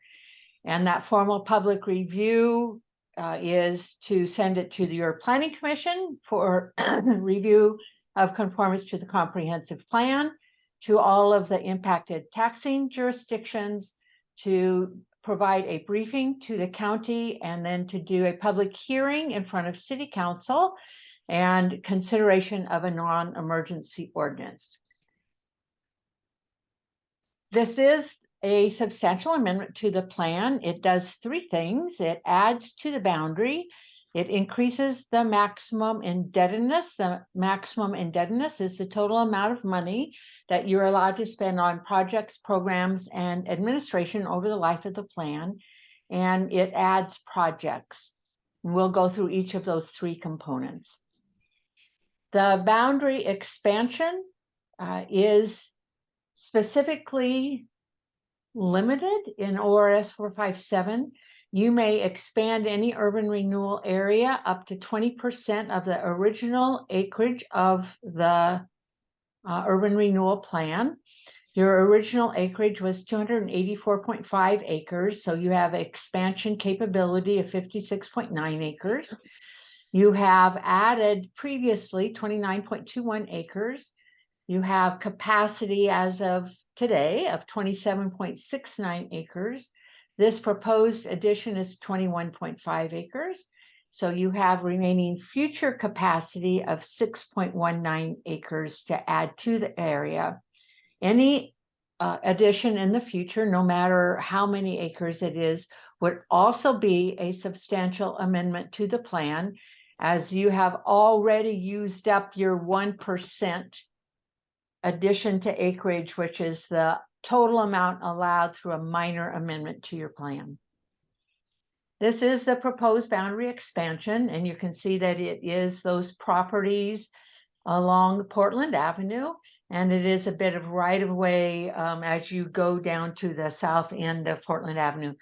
And that formal public review is to send it to your Planning Commission for review of conformance to the comprehensive plan, to all of the impacted taxing jurisdictions, to provide a briefing to the county, and then to do a public hearing in front of City Council and consideration of a non-emergency ordinance. This is a substantial amendment to the plan. It does three things. It adds to the boundary. It increases the maximum indebtedness. The maximum indebtedness is the total amount of money that you're allowed to spend on projects, programs, and administration over the life of the plan. And it adds projects. We'll go through each of those three components. The boundary expansion is specifically limited in ORS 457. You may expand any urban renewal area up to 20% of the original acreage of the urban renewal plan. Your original acreage was 284.5 acres, so you have expansion capability of 56.9 acres. You have added previously 29.21 acres. You have capacity as of today of 27.69 acres. This proposed addition is 21.5 acres. So you have remaining future capacity of 6.19 acres to add to the area. Any addition in the future, no matter how many acres it is, would also be a substantial amendment to the plan, as you have already used up your 1% addition to acreage, which is the total amount allowed through a minor amendment to your plan. This is the proposed boundary expansion, and you can see that it is those properties along Portland Avenue, and it is a bit of right-of-way as you go down to the south end of Portland Avenue.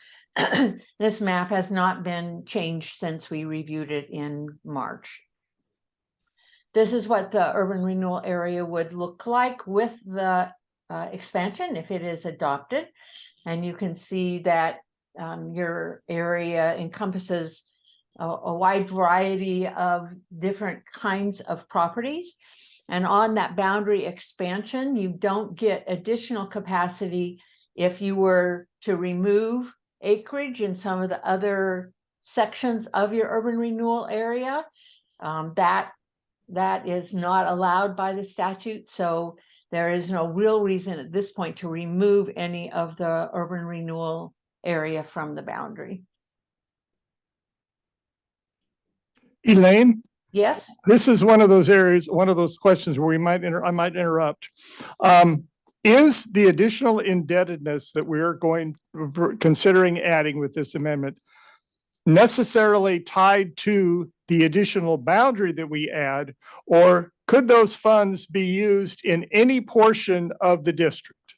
This map has not been changed since we reviewed it in March. This is what the urban renewal area would look like with the expansion if it is adopted. And you can see that your area encompasses a wide variety of different kinds of properties. And on that boundary expansion, you don't get additional capacity if you were to remove acreage in some of the other sections of your urban renewal area. That is not allowed by the statute. So there is no real reason at this point to remove any of the urban renewal area from the boundary. Elaine? Yes. This is one of those areas, one of those questions where I might interrupt. Is the additional indebtedness that we're considering adding with this amendment necessarily tied to the additional boundary that we add, or could those funds be used in any portion of the district?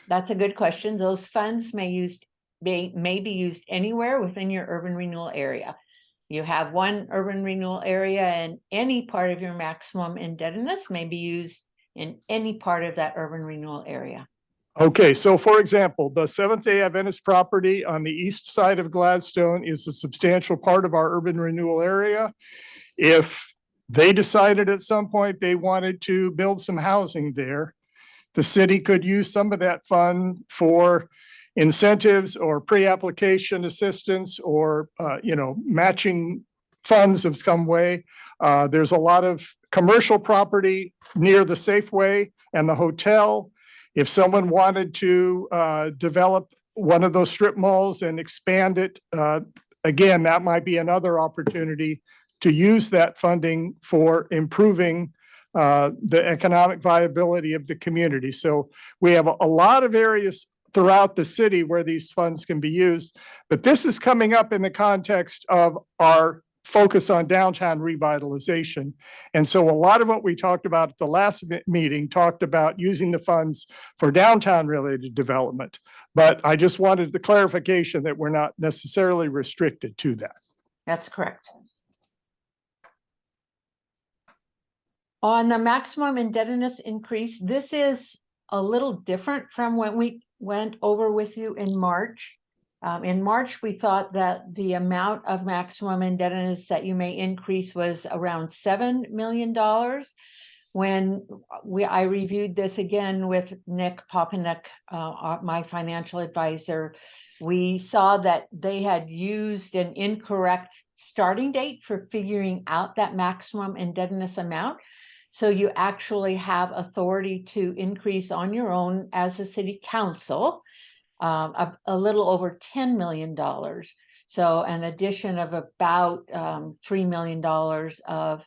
That's a good question. Those funds may be used anywhere within your urban renewal area. You have one urban renewal area, and any part of your maximum indebtedness may be used in any part of that urban renewal area. Okay, so for example, the Seventh-day Adventist property on the east side of Gladstone is a substantial part of our urban renewal area. If they decided at some point they wanted to build some housing there, the city could use some of that fund for incentives or pre-application assistance or, matching funds of some way. There's a lot of commercial property near the Safeway and the hotel. If someone wanted to develop one of those strip malls and expand it, again, that might be another opportunity to use that funding for improving the economic viability of the community. So we have a lot of areas throughout the city where these funds can be used. But this is coming up in the context of our focus on downtown revitalization. And so a lot of what we talked about at the last meeting talked about using the funds for downtown related development. But I just wanted the clarification that we're not necessarily restricted to that. That's correct. On the maximum indebtedness increase, this is a little different from when we went over with you in March. In March, we thought that the amount of maximum indebtedness that you may increase was around $7 million. When I reviewed this again with Nick Popanek, my financial advisor, we saw that they had used an incorrect starting date for figuring out that maximum indebtedness amount. So you actually have authority to increase on your own as a city council a little over $10 million. So an addition of about $3 million of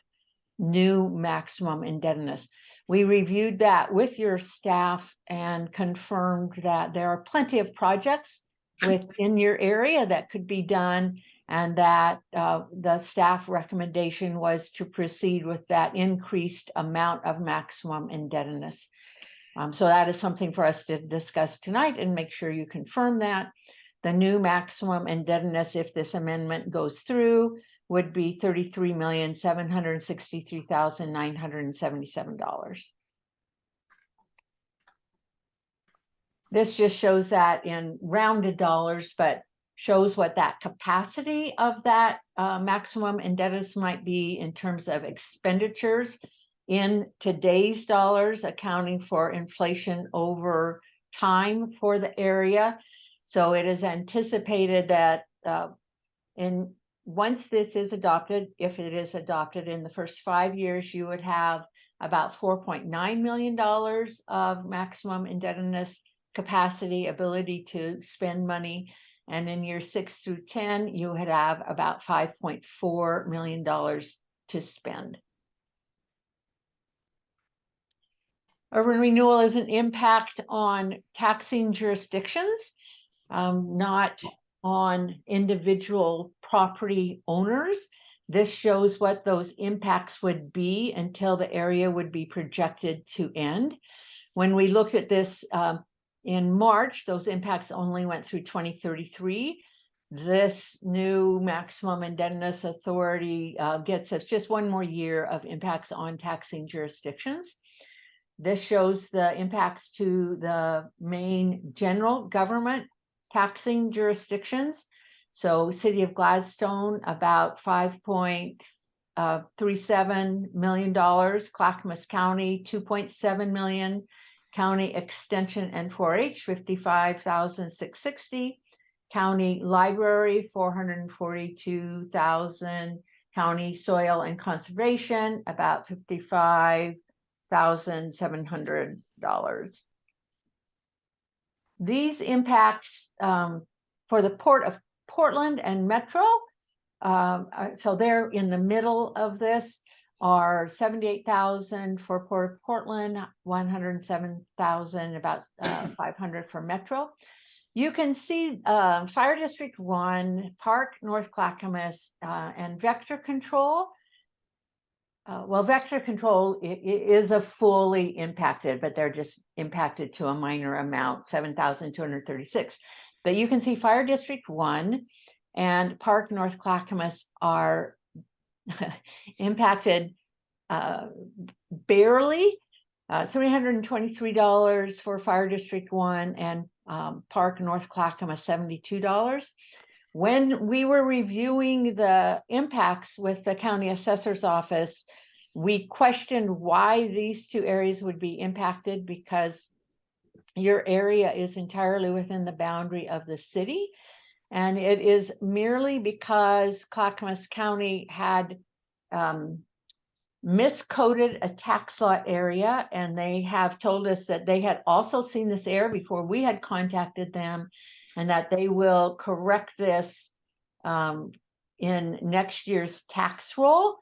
new maximum indebtedness. We reviewed that with your staff and confirmed that there are plenty of projects within your area that could be done, and that the staff recommendation was to proceed with that increased amount of maximum indebtedness. So that is something for us to discuss tonight and make sure you confirm that. The new maximum indebtedness, if this amendment goes through, would be $33,763,977. This just shows that in rounded dollars, but shows what that capacity of that maximum indebtedness might be in terms of expenditures in today's dollars, accounting for inflation over time for the area. So it is anticipated that once this is adopted, if it is adopted in the first 5 years, you would have about $4.9 million of maximum indebtedness capacity, ability to spend money. And in years 6 through 10, you would have about $5.4 million to spend. Urban renewal is an impact on taxing jurisdictions, not on individual property owners. This shows what those impacts would be until the area would be projected to end. When we looked at this in March, those impacts only went through 2033. This new maximum indebtedness authority gets us just one more year of impacts on taxing jurisdictions. This shows the impacts to the main general government taxing jurisdictions. So City of Gladstone, about $5.37 million, Clackamas County, $2.7 million, County Extension and 4-H, $55,660, County Library, $442,000, County Soil and Conservation, about $55,700. These impacts for the Port of Portland and Metro, so they're in the middle of this, are $78,000 for Port of Portland, $107,000, about $500 for Metro. You can see Fire District 1, Park, North Clackamas, and Vector Control. Well, Vector Control is a fully impacted, but they're just impacted to a minor amount, 7,236. But you can see Fire District 1 and Park North Clackamas are impacted barely, $323 for Fire District 1 and Park North Clackamas, $72. When we were reviewing the impacts with the county assessor's office, we questioned why these two areas would be impacted, because your area is entirely within the boundary of the city. And it is merely because Clackamas County had miscoded a tax lot area, and they have told us that they had also seen this error before we had contacted them, and that they will correct this in next year's tax roll.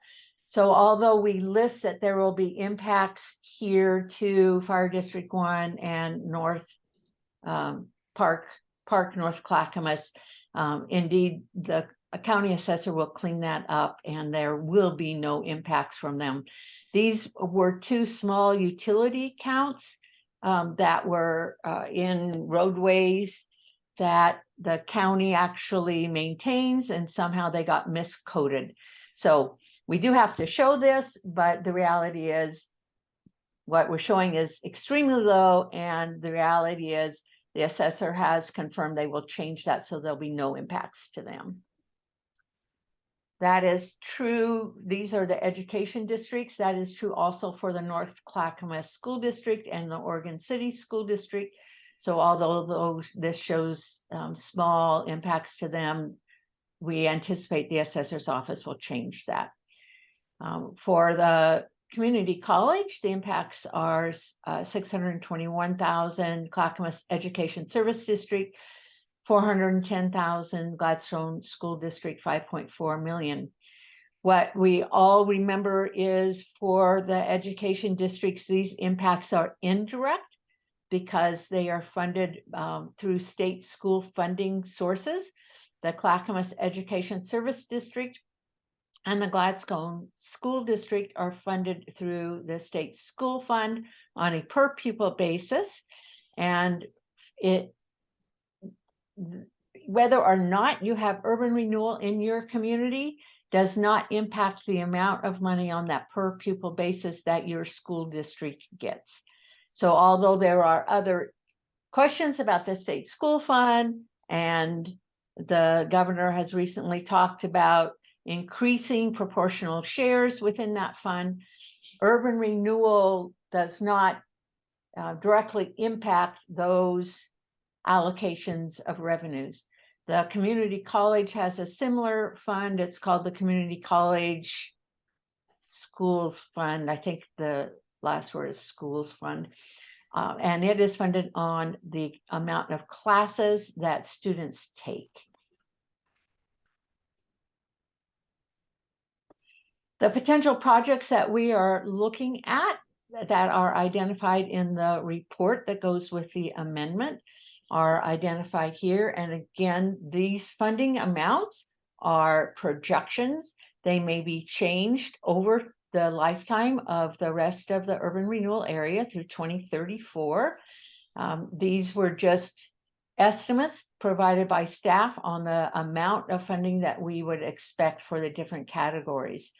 So although we list that there will be impacts here to Fire District 1 and North Park North Clackamas, indeed, the county assessor will clean that up and there will be no impacts from them. These were two small utility counts that were in roadways that the county actually maintains, and somehow they got miscoded. So we do have to show this, but the reality is what we're showing is extremely low, and the reality is the assessor has confirmed they will change that so there'll be no impacts to them. That is true. These are the education districts. That is true also for the North Clackamas School District and the Oregon City School District. So although this shows small impacts to them, we anticipate the assessor's office will change that. For the community college, the impacts are 621,000 Clackamas Education Service District, 410,000 Gladstone School District, 5.4 million. What we all remember is for the education districts, these impacts are indirect because they are funded through state school funding sources. The Clackamas Education Service District and the Gladstone School District are funded through the state school fund on a per pupil basis. And whether or not you have urban renewal in your community does not impact the amount of money on that per pupil basis that your school district gets. So although there are other questions about the state school fund, and the governor has recently talked about increasing proportional shares within that fund, urban renewal does not directly impact those allocations of revenues. The community college has a similar fund. It's called the Community College Schools Fund. I think the last word is schools fund. And it is funded on the amount of classes that students take. The potential projects that we are looking at that are identified in the report that goes with the amendment are identified here. And again, these funding amounts are projections. They may be changed over the lifetime of the rest of the urban renewal area through 2034. These were just estimates provided by staff on the amount of funding that we would expect for the different categories.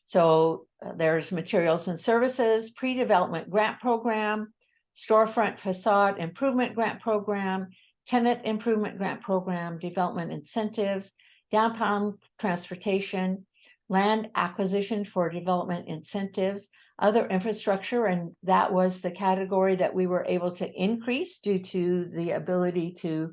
So there's materials and services, pre-development grant program, storefront facade improvement grant program, tenant improvement grant program, development incentives, downtown transportation, land acquisition for development incentives, other infrastructure, and that was the category that we were able to increase due to the ability to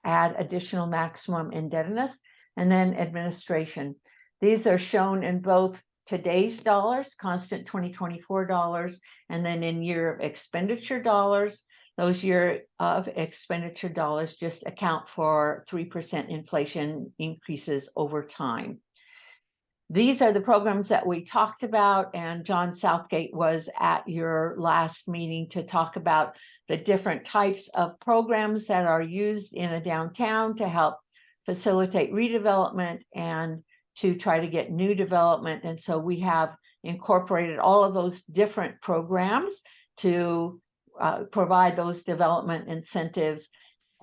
add additional maximum indebtedness, and then administration. These are shown in both today's dollars, constant 2024 dollars, and then in year of expenditure dollars. Those year of expenditure dollars just account for 3% inflation increases over time. These are the programs that we talked about, and John Southgate was at your last meeting to talk about the different types of programs that are used in a downtown to help facilitate redevelopment and to try to get new development. And so we have incorporated all of those different programs to provide those development incentives,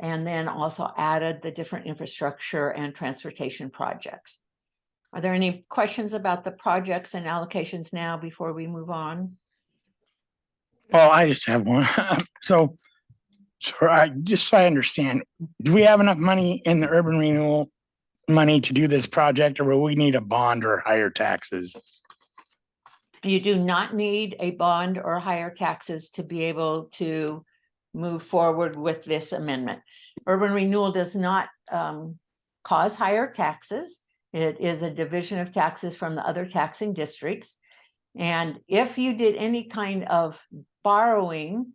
and then also added the different infrastructure and transportation projects. Are there any questions about the projects and allocations now before we move on? Well, I just have one. So just so I understand, do we have enough money in the urban renewal money to do this project, or will we need a bond or higher taxes? You do not need a bond or higher taxes to be able to move forward with this amendment. Urban renewal does not cause higher taxes. It is a division of taxes from the other taxing districts. And if you did any kind of borrowing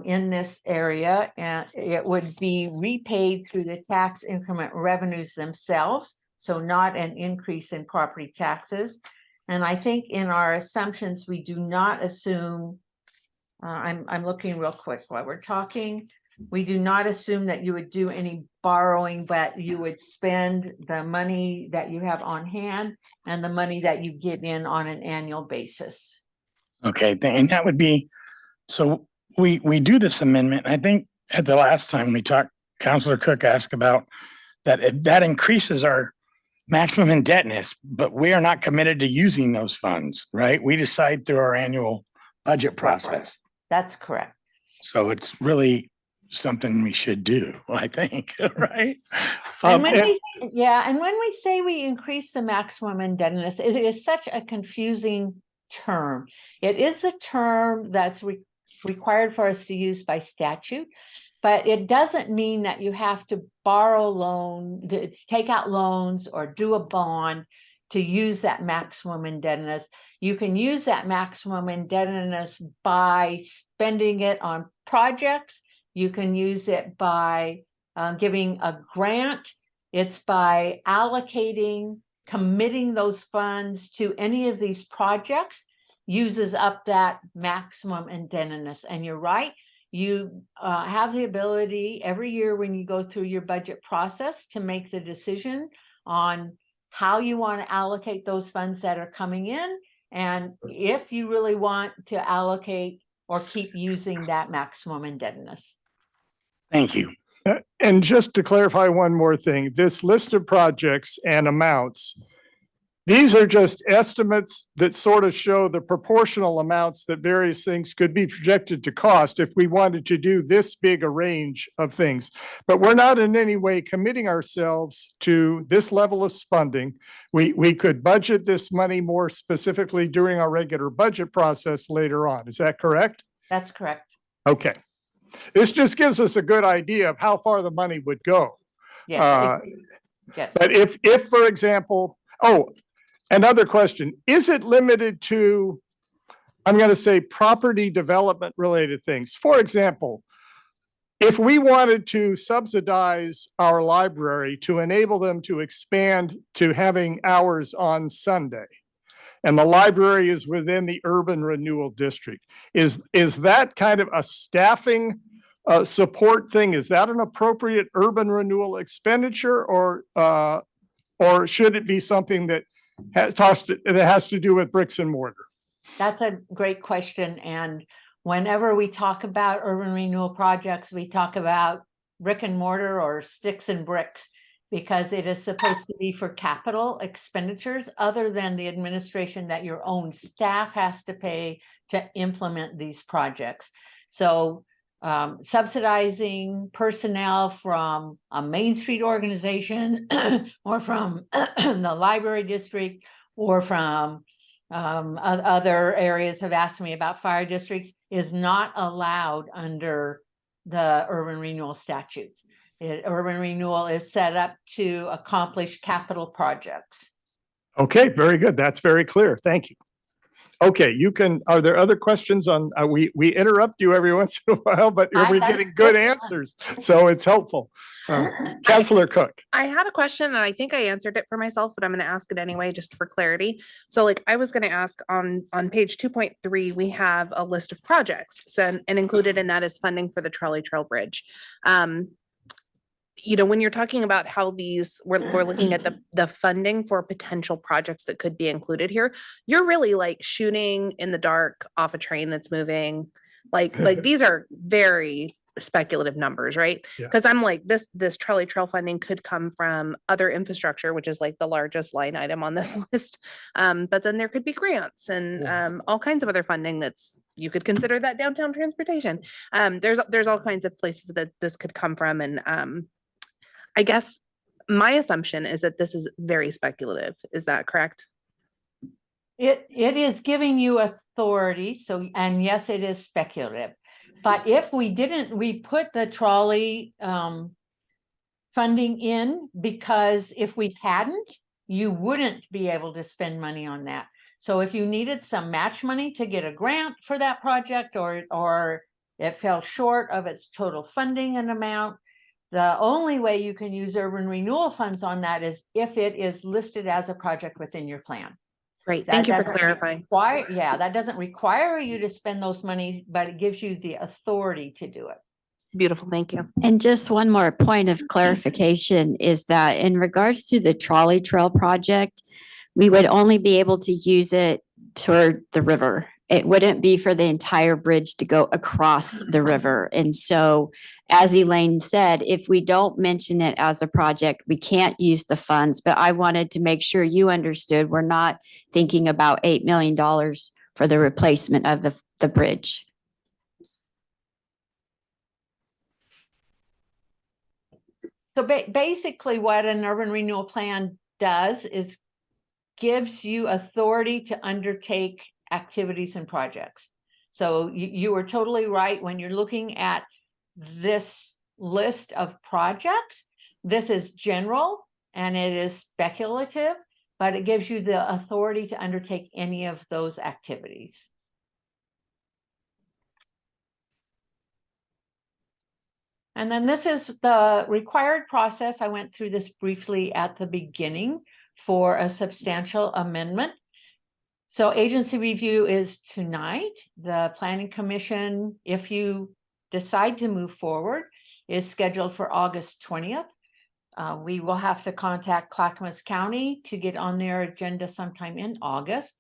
in this area, and it would be repaid through the tax increment revenues themselves, so not an increase in property taxes. And I think in our assumptions, we do not assume, I'm looking real quick while we're talking. We do not assume that you would do any borrowing, but you would spend the money that you have on hand and the money that you get in on an annual basis. Okay, and that would be, so we do this amendment. I think at the last time we talked, Counselor Cook asked about that increases our maximum indebtedness, but we are not committed to using those funds, right? We decide through our annual budget process. That's correct. So it's really something we should do, I think, right? And when and when we say we increase the maximum indebtedness, it is such a confusing term. It is a term that's required for us to use by statute, but it doesn't mean that you have to borrow take out loans or do a bond to use that maximum indebtedness. You can use that maximum indebtedness by spending it on projects. You can use it by giving a grant. It's by committing those funds to any of these projects, uses up that maximum indebtedness. And you're right, you have the ability every year when you go through your budget process to make the decision on how you want to allocate those funds that are coming in, and if you really want to allocate or keep using that maximum indebtedness. Thank you. And just to clarify one more thing, this list of projects and amounts, these are just estimates that sort of show the proportional amounts that various things could be projected to cost if we wanted to do this big a range of things. But we're not in any way committing ourselves to this level of spending. We could budget this money more specifically during our regular budget process later on. Is that correct? That's correct. Okay. This just gives us a good idea of how far the money would go. Yes. Yes. But if, for example, another question, is it limited to, I'm going to say, property development related things? For example, if we wanted to subsidize our library to enable them to expand to having hours on Sunday, and the library is within the urban renewal district, is that kind of a staffing support thing? Is that an appropriate urban renewal expenditure, or should it be something that has to do with bricks and mortar? That's a great question. And whenever we talk about urban renewal projects, we talk about brick and mortar or sticks and bricks, because it is supposed to be for capital expenditures other than the administration that your own staff has to pay to implement these projects. So subsidizing personnel from a Main Street organization or from the library district or from other areas have asked me about fire districts is not allowed under the urban renewal statutes. Urban renewal is set up to accomplish capital projects. Okay, very good. That's very clear. Thank you. Okay, are there other questions on, we interrupt you every once in a while, but we're getting good answers, so it's helpful. Councilor Cook. I had a question and I think I answered it for myself, but I'm going to ask it anyway, just for clarity. So like I was going to ask on page 2.3, we have a list of projects. So, and included in that is funding for the Trolley Trail Bridge. You know, when you're talking about how we're looking at the funding for potential projects that could be included here, you're really like shooting in the dark off a train that's moving. Like these are very speculative numbers, right? Because I'm like, this trolley trail funding could come from other infrastructure, which is like the largest line item on this list. But then there could be grants and all kinds of other funding you could consider that downtown transportation. There's all kinds of places that this could come from. And I guess my assumption is that this is very speculative. Is that correct? It is giving you authority. So, and yes, it is speculative. But if we put the trolley funding in, because if we hadn't, you wouldn't be able to spend money on that. So if you needed some match money to get a grant for that project, or it fell short of its total funding and amount, the only way you can use urban renewal funds on that is if it is listed as a project within your plan. Great. That Thank you for doesn't clarifying. Yeah, that doesn't require you to spend those monies, but it gives you the authority to do it. Beautiful. Thank you. And just one more point of clarification is that in regards to the trolley trail project, we would only be able to use it toward the river. It wouldn't be for the entire bridge to go across the river. And so, as Elaine said, if we don't mention it as a project, we can't use the funds. But I wanted to make sure you understood we're not thinking about $8 million for the replacement of the bridge. So basically what an urban renewal plan does is gives you authority to undertake activities and projects. So you are totally right. When you're looking at this list of projects, this is general and it is speculative, but it gives you the authority to undertake any of those activities. And then this is the required process. I went through this briefly at the beginning for a substantial amendment. So agency review is tonight. The Planning Commission, if you decide to move forward, is scheduled for August 20th. We will have to contact Clackamas County to get on their agenda sometime in August.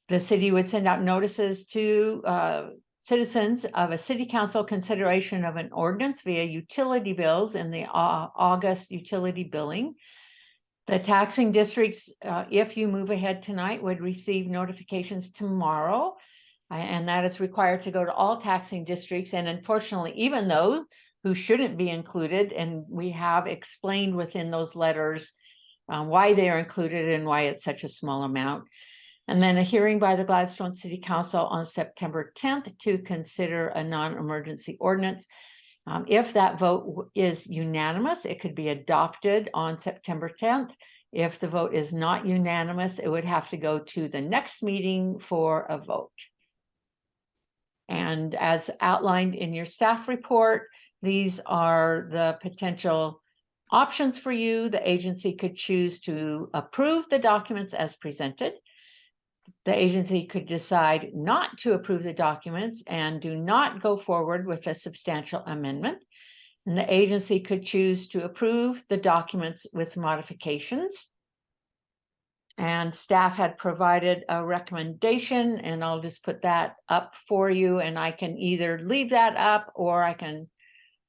The city would send out notices to citizens of a city council consideration of an ordinance via utility bills in the August utility billing. The taxing districts, if you move ahead tonight, would receive notifications tomorrow. And that is required to go to all taxing districts. And unfortunately, even those who shouldn't be included, and we have explained within those letters why they are included and why it's such a small amount. And then a hearing by the Gladstone City Council on September 10th to consider a non-emergency ordinance. If that vote is unanimous, it could be adopted on September 10th. If the vote is not unanimous, it would have to go to the next meeting for a vote. And as outlined in your staff report, these are the potential options for you. The agency could choose to approve the documents as presented. The agency could decide not to approve the documents and do not go forward with a substantial amendment. And the agency could choose to approve the documents with modifications. And staff had provided a recommendation, and I'll just put that up for you. And I can either leave that up or I can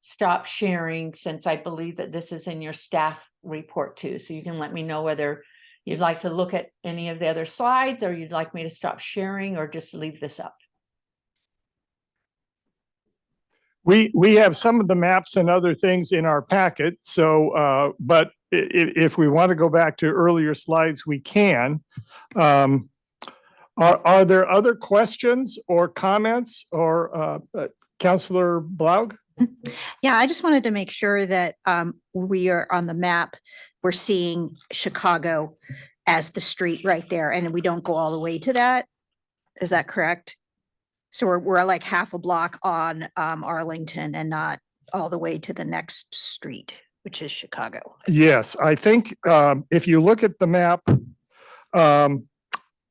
stop sharing, since I believe that this is in your staff report too. So you can let me know whether you'd like to look at any of the other slides, or you'd like me to stop sharing, or just leave this up. We have some of the maps and other things in our packet. So, but if we want to go back to earlier slides, we can. Are there other questions or comments, or Councillor Blaug? Yeah, I just wanted to make sure that we are on the map. We're seeing Chicago as the street right there, and we don't go all the way to that. Is that correct? So we're like half a block on Arlington and not all the way to the next street, which is Chicago. Yes, I think if you look at the map,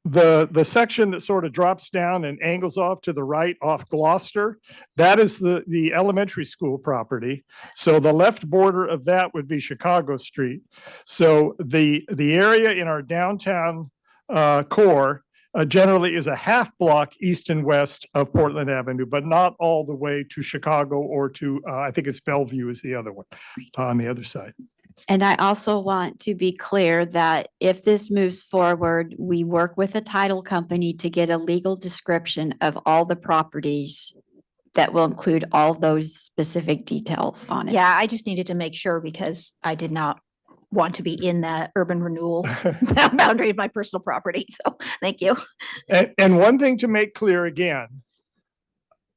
the section that sort of drops down and angles off to the right off Gloucester, that is the elementary school property. So the left border of that would be Chicago Street. So the area in our downtown core generally is a half block east and west of Portland Avenue, but not all the way to Chicago or to, I think it's Bellevue is the other one on the other side. And I also want to be clear that if this moves forward, we work with a title company to get a legal description of all the properties that will include all those specific details on it. Yeah, I just needed to make sure because I did not want to be in the urban renewal boundary of my personal property. So thank you. And one thing to make clear again,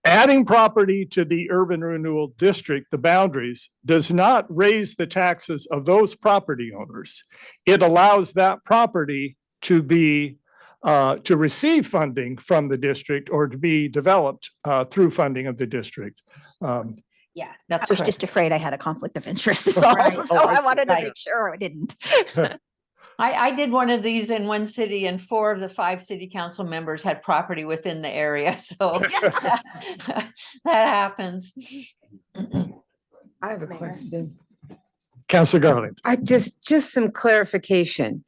adding property to the urban renewal district, the boundaries, does not raise the taxes of those property owners. It allows that property to be to receive funding from the district or to be developed through funding of the district. Yeah, That's I was correct. just afraid I had a conflict of interest is all. Right. So I wanted to make sure I didn't. I did one of these in one city and 4 of the 5 city council members had property within the area, so that happens. I have a question. Counselor Garland. Just some clarification.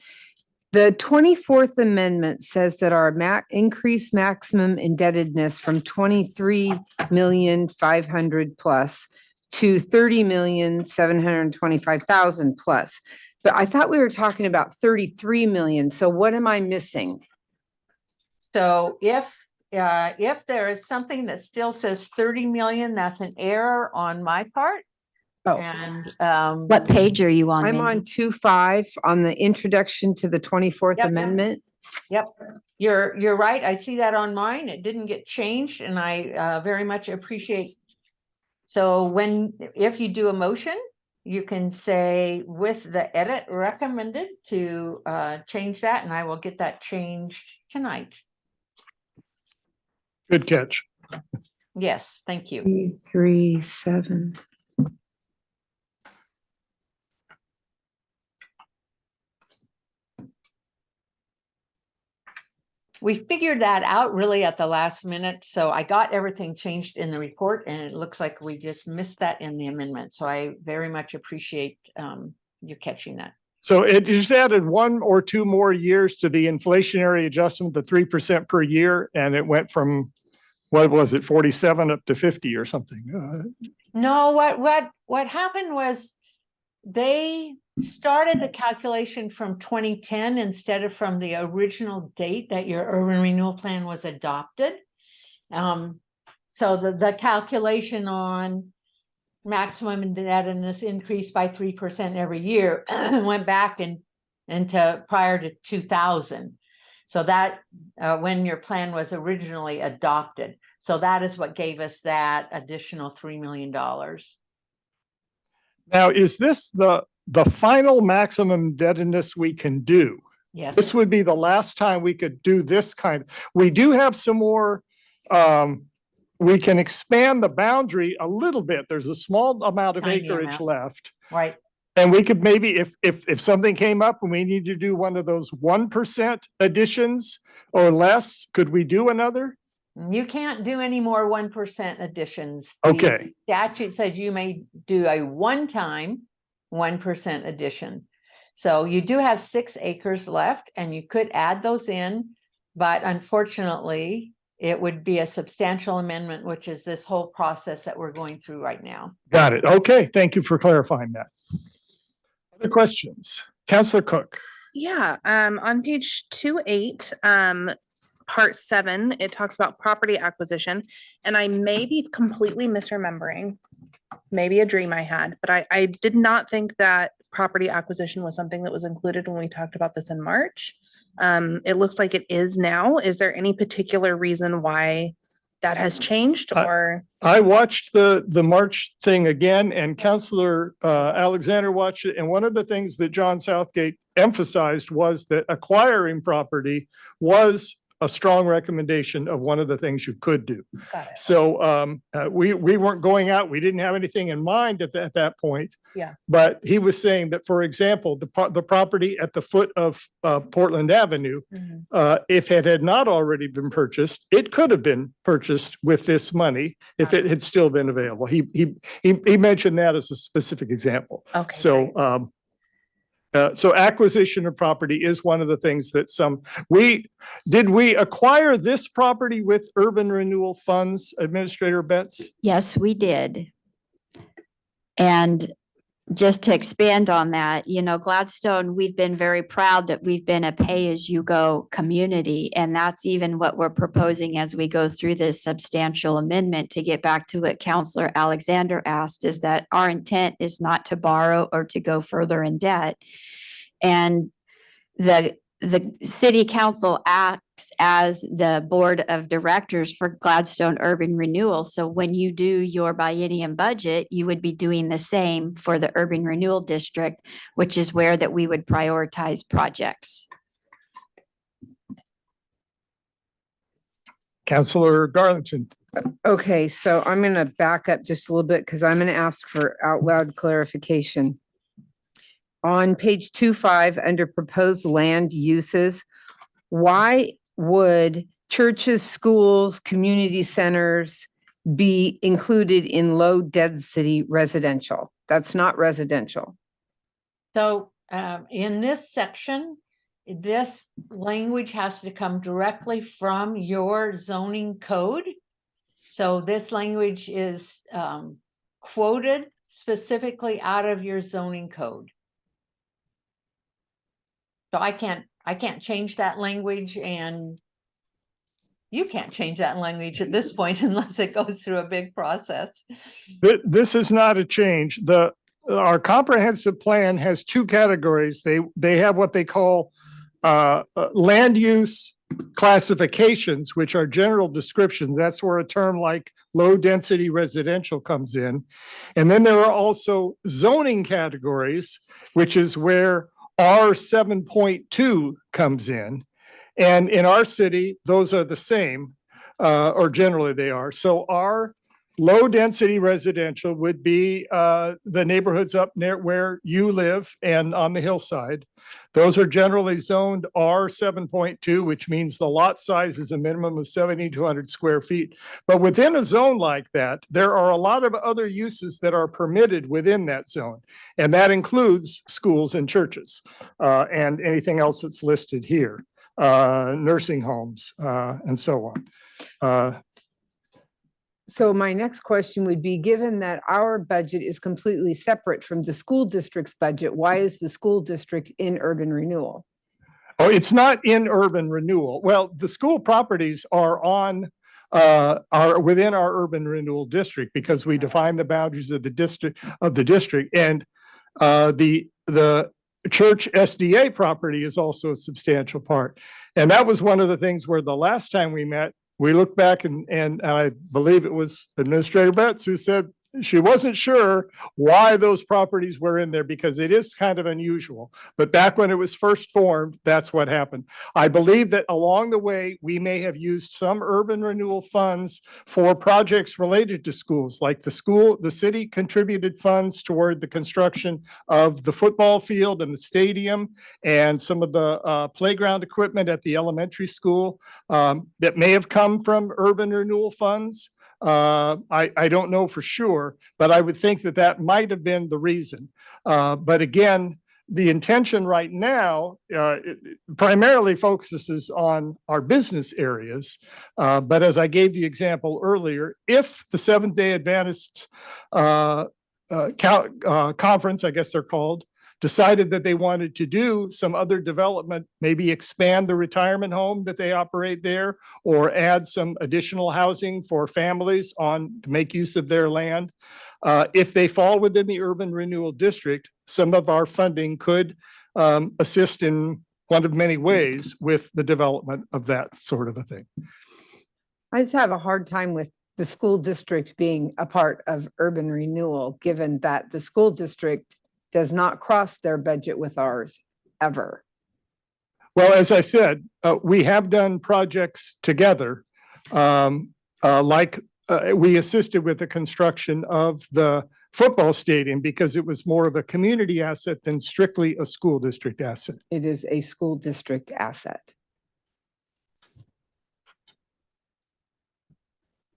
The 24th Amendment says that our increased maximum indebtedness from 23,500,000 plus to 30,725,000 plus. But I thought we were talking about 33 million. So what am I missing? So if there is something that still says 30 million, that's an error on my part. Oh, And What page are you on? I'm Mindy? on 2.5 on the introduction to the 24th Yep. Amendment. Yep, you're right. I see that on mine. It didn't get changed and I very much appreciate. So if you do a motion, you can say with the edit recommended to change that, and I will get that changed tonight. Good catch. Yes, thank you. 337. We figured that out really at the last minute, so I got everything changed in the report, and it looks like we just missed that in the amendment. So I very much appreciate you catching that. So it just added 1 or 2 more years to the inflationary adjustment, the 3% per year, and it went from, what was it, 47 up to 50 or something? No, what happened was they started the calculation from 2010 instead of from the original date that your urban renewal plan was adopted. So the calculation on maximum indebtedness increased by 3% every year went back into prior to 2000. So that when your plan was originally adopted. So that is what gave us that additional $3 million. Now, is this the final maximum indebtedness we can do? Yes. This would be the last time we could do this kind. We do have some more, we can expand the boundary a little bit. There's a small amount of Tiny acreage amount. left. Right. And we could maybe, if something came up and we need to do one of those 1% additions or less, could we do another? You can't do any more 1% additions. The Okay. statute says you may do a one-time 1% addition. So you do have 6 acres left and you could add those in, but unfortunately it would be a substantial amendment, which is this whole process that we're going through right now. Got it. Okay. Thank you for clarifying that. Other questions? Counselor Cook. Yeah, on page 2.8, part 7, it talks about property acquisition, and I may be completely misremembering, maybe a dream I had, but I did not think that property acquisition was something that was included when we talked about this in March. It looks like it is now. Is there any particular reason why that has changed, or? I watched the March thing again, and Counselor Alexander watched it. And one of the things that John Southgate emphasized was that acquiring property was a strong recommendation of one of the things you could do. Got it. So we weren't going out. We didn't have anything in mind at that point. Yeah. But he was saying that, for example, the property at the foot of Portland Avenue, if it had not already been purchased, it could have been purchased with this money if it had still been available. He mentioned that as a specific example. Okay. So so acquisition of property is one of the things that did we acquire this property with urban renewal funds, Administrator Betts? Yes, we did. And just to expand on that, Gladstone, we've been very proud that we've been a pay-as-you-go community. And that's even what we're proposing as we go through this substantial amendment. To get back to what Counselor Alexander asked, is that our intent is not to borrow or to go further in debt. And the city council acts as the board of directors for Gladstone Urban Renewal. So when you do your biennium budget, you would be doing the same for the Urban Renewal District, which is where that we would prioritize projects. Counselor Garlington. Okay, so I'm going to back up just a little bit because I'm going to ask for out loud clarification. On page 2.5, under proposed land uses, why would churches, schools, community centers be included in low density residential? That's not residential. So in this section, this language has to come directly from your zoning code. So this language is quoted specifically out of your zoning code. So I can't change that language, and you can't change that language at this point unless it goes through a big process. This is not a change. Our comprehensive plan has two categories. They have what they call land use classifications, which are general descriptions. That's where a term like low density residential comes in. And then there are also zoning categories, which is where R 7.2 comes in. And in our city, those are the same, or generally they are. So our low density residential would be the neighborhoods up near where you live and on the hillside. Those are generally zoned R 7.2, which means the lot size is a minimum of 7,200 square feet. But within a zone like that, there are a lot of other uses that are permitted within that zone. And that includes schools and churches and anything else that's listed here, nursing homes and so on. So my next question would be, given that our budget is completely separate from the school district's budget, why is the school district in urban renewal? Oh, it's not in urban renewal. Well, the school properties are within our urban renewal district because we define the boundaries of the district and the church SDA property is also a substantial part. And that was one of the things where the last time we met, we looked back and I believe it was Administrator Betts who said she wasn't sure why those properties were in there because it is kind of unusual. But back when it was first formed, that's what happened. I believe that along the way, we may have used some urban renewal funds for projects related to schools, like the city contributed funds toward the construction of the football field and the stadium and some of the playground equipment at the elementary school that may have come from urban renewal funds. I don't know for sure, but I would think that that might have been the reason. But again, the intention right now primarily focuses on our business areas. But as I gave the example earlier, if the Seventh-day Adventist conference, I guess they're called, decided that they wanted to do some other development, maybe expand the retirement home that they operate there, or add some additional housing for families to make use of their land. If they fall within the urban renewal district, some of our funding could assist in one of many ways with the development of that sort of a thing. I just have a hard time with the school district being a part of urban renewal, given that the school district does not cross their budget with ours ever. Well, as I said, we have done projects together. We assisted with the construction of the football stadium because it was more of a community asset than strictly a school district asset. It is a school district asset.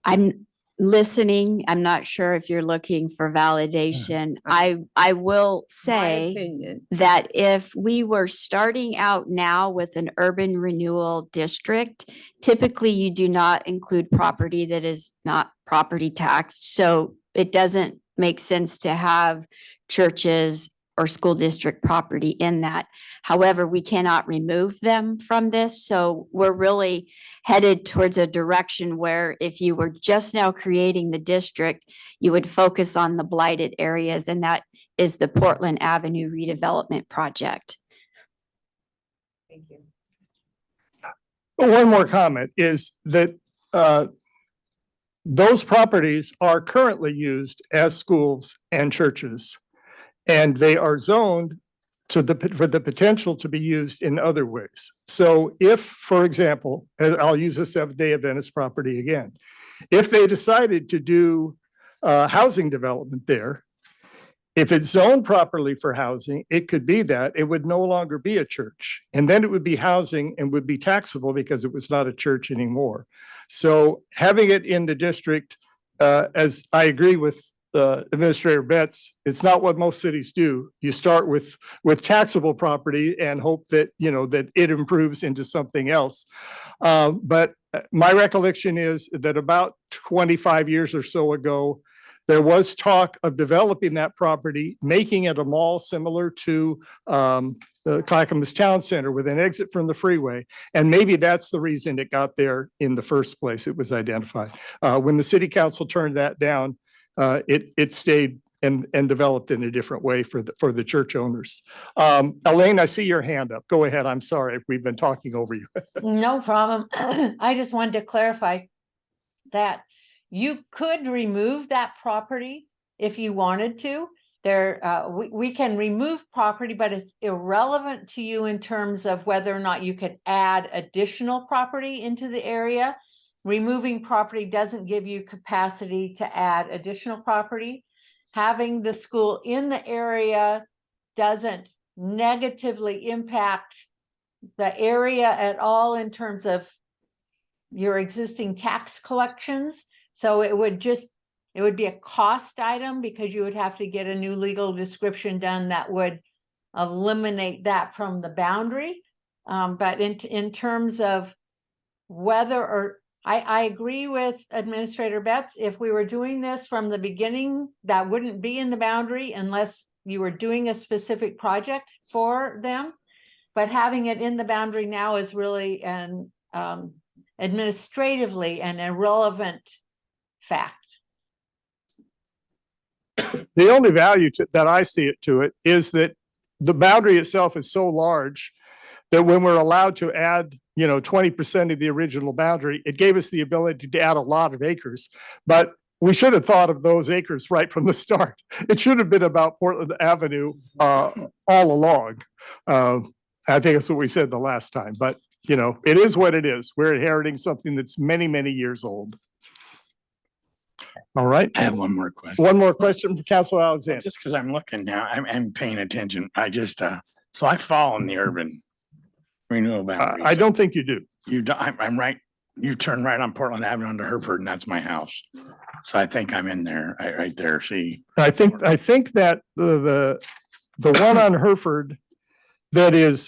I'm listening. I'm not sure if you're looking for validation. I will say that if we were starting out now with an urban renewal district, typically you do not include property that is not property taxed. So it doesn't make sense to have churches or school district property in that. However, we cannot remove them from this. So we're really headed towards a direction where if you were just now creating the district, you would focus on the blighted areas, and that is the Portland Avenue redevelopment project. Thank you. One more comment is that those properties are currently used as schools and churches, and they are zoned for the potential to be used in other ways. So if, for example, and I'll use the Seventh-day Adventist property again, if they decided to do housing development there, If it's zoned properly for housing, it could be that it would no longer be a church. And then it would be housing and would be taxable because it was not a church anymore. So having it in the district, as I agree with Administrator Betts, it's not what most cities do. You start with taxable property and hope that, that it improves into something else. But my recollection is that about 25 years or so ago, there was talk of developing that property, making it a mall similar to the Clackamas Town Center with an exit from the freeway. And maybe that's the reason it got there in the first place. It was identified. When the city council turned that down, it stayed and developed in a different way for the church owners. Elaine, I see your hand up. Go ahead. I'm sorry if we've been talking over you. No problem. I just wanted to clarify that you could remove that property if you wanted to. We can remove property, but it's irrelevant to you in terms of whether or not you could add additional property into the area. Removing property doesn't give you capacity to add additional property. Having the school in the area doesn't negatively impact the area at all in terms of your existing tax collections. So it would be a cost item because you would have to get a new legal description done that would eliminate that from the boundary. But in terms of whether or I agree with Administrator Betts. If we were doing this from the beginning, that wouldn't be in the boundary unless you were doing a specific project for them. But having it in the boundary now is really administratively an irrelevant fact. The only value that I see to it is that the boundary itself is so large that when we're allowed to add 20% of the original boundary, it gave us the ability to add a lot of acres. But we should have thought of those acres right from the start. It should have been about Portland Avenue all along. I think that's what we said the last time, but it is what it is. We're inheriting something that's many, many years old. All right. I have one more question. One more question from Council Alexander. Just because I'm looking now, I'm paying attention. I just, so I fall in the urban renewal boundaries. I don't think you do. You don't, I'm right. You turn right on Portland Avenue onto Hereford and that's my house. So I think I'm in there, right there. See, I think that the one on Hereford that is,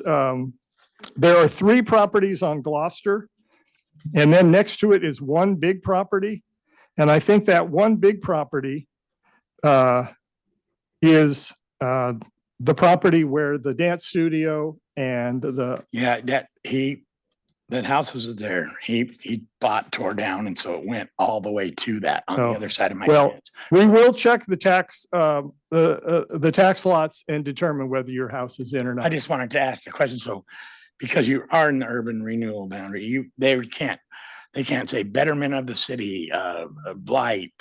there are 3 properties on Gloucester and then next to it is one big property. And I think that one big property is the property where the dance studio and that house was there. He bought, tore down, and so it went all the way to that on the other side of my fence. We will check the tax the tax lots and determine whether your house is in or not. I just wanted to ask the question. So, because you are in the urban renewal boundary, they can't say betterment of the city, blight,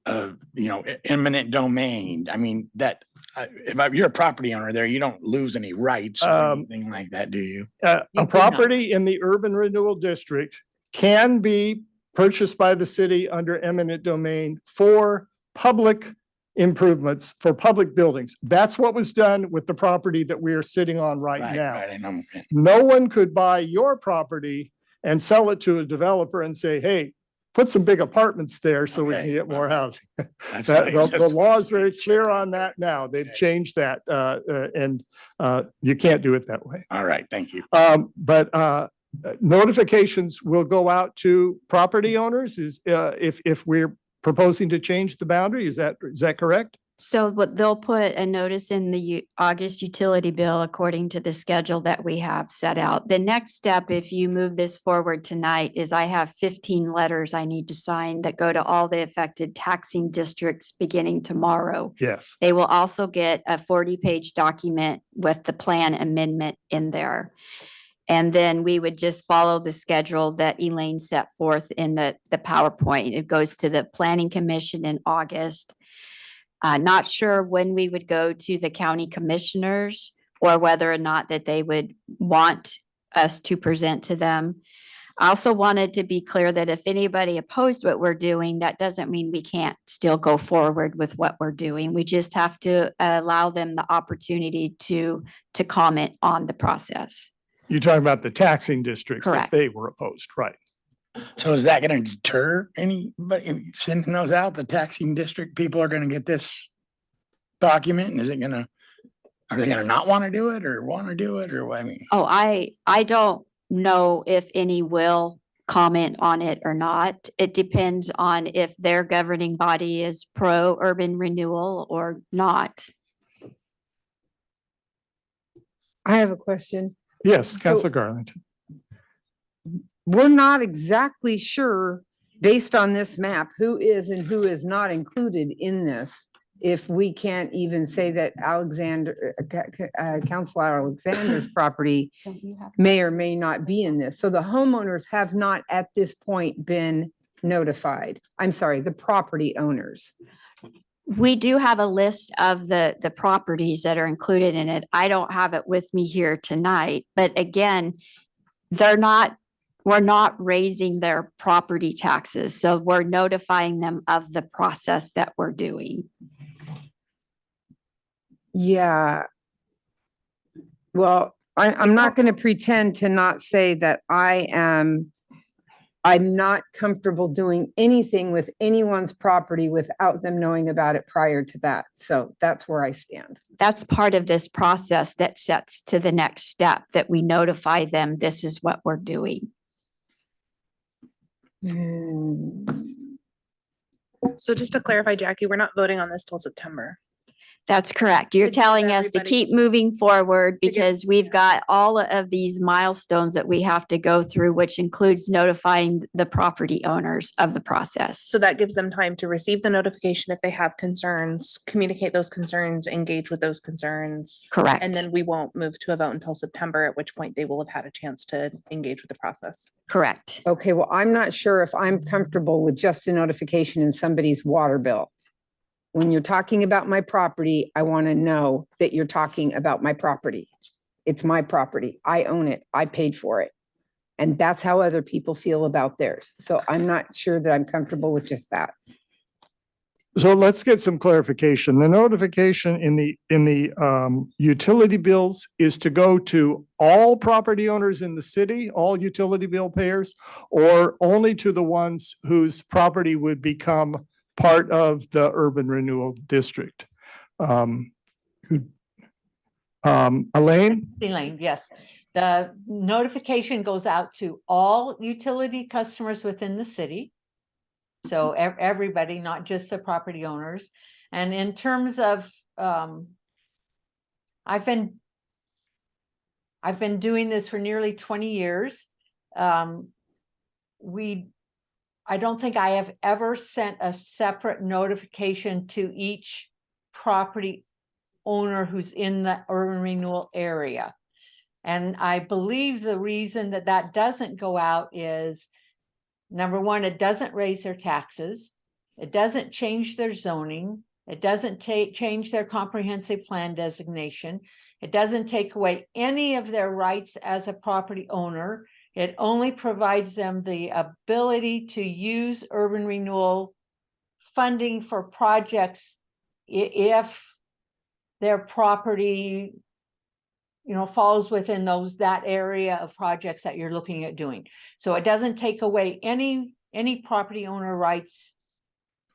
eminent domain. I mean, that if you're a property owner there, you don't lose any rights or anything like that, do you? A property in the urban renewal district can be purchased by the city under eminent domain for public improvements, for public buildings. That's what was done with the property that we are sitting on right now. Right. No one could buy your property and sell it to a developer and say, hey, put some big apartments there so we can get more housing. The law is very clear on that now. They've changed that and you can't do it that way. All right, thank you. But notifications will go out to property owners if we're proposing to change the boundary. Is that correct? So what they'll put a notice in the August utility bill according to the schedule that we have set out. The next step, if you move this forward tonight, is I have 15 letters I need to sign that go to all the affected taxing districts beginning tomorrow. Yes. They will also get a 40-page document with the plan amendment in there. And then we would just follow the schedule that Elaine set forth in the PowerPoint. It goes to the Planning Commission in August. Not sure when we would go to the county commissioners or whether or not that they would want us to present to them. I also wanted to be clear that if anybody opposed what we're doing, that doesn't mean we can't still go forward with what we're doing. We just have to allow them the opportunity to comment on the process. You're talking about the taxing districts, if Correct. they were opposed, right? So is that gonna deter anybody if sending those out? The taxing district people are gonna get this document and are they gonna not want to do it or want to do it or what? I mean, Oh, I don't know if any will comment on it or not. It depends on if their governing body is pro urban renewal or not. I have a question. Yes, Councilor Garland. We're not exactly sure, based on this map, who is and who is not included in this. If we can't even say that Councilor Alexander's property may or may not be in this. So the homeowners have not at this point been notified. I'm sorry, the property owners. We do have a list of the properties that are included in it. I don't have it with me here tonight, but again, we're not raising their property taxes. So we're notifying them of the process that we're doing. Yeah. Well, I'm not going to pretend to not say that I'm not comfortable doing anything with anyone's property without them knowing about it prior to that. So that's where I stand. That's part of this process that sets to the next step, that we notify them, this is what we're doing. So just to clarify, Jackie, we're not voting on this till September. That's correct. You're To give telling us to everybody- keep moving forward To give- because we've got all of these milestones that we have to go through, which includes notifying the property owners of the process. So that gives them time to receive the notification if they have concerns, communicate those concerns, engage with those concerns. Correct. And then we won't move to a vote until September, at which point they will have had a chance to engage with the process. Correct. Okay, well, I'm not sure if I'm comfortable with just a notification in somebody's water bill. When you're talking about my property, I want to know that you're talking about my property. It's my property. I own it. I paid for it. And that's how other people feel about theirs. So I'm not sure that I'm comfortable with just that. So let's get some clarification. The notification in the utility bills is to go to all property owners in the city, all utility bill payers, or only to the ones whose property would become part of the urban renewal district. Elaine? Elaine, yes. The notification goes out to all utility customers within the city. So everybody, not just the property owners. And in terms of, I've been doing this for nearly 20 years. I don't think I have ever sent a separate notification to each property owner who's in the urban renewal area. And I believe the reason that that doesn't go out is, number one, it doesn't raise their taxes. It doesn't change their zoning. It doesn't change their comprehensive plan designation. It doesn't take away any of their rights as a property owner. It only provides them the ability to use urban renewal funding for projects if their property, falls within that area of projects that you're looking at doing. So it doesn't take away any property owner rights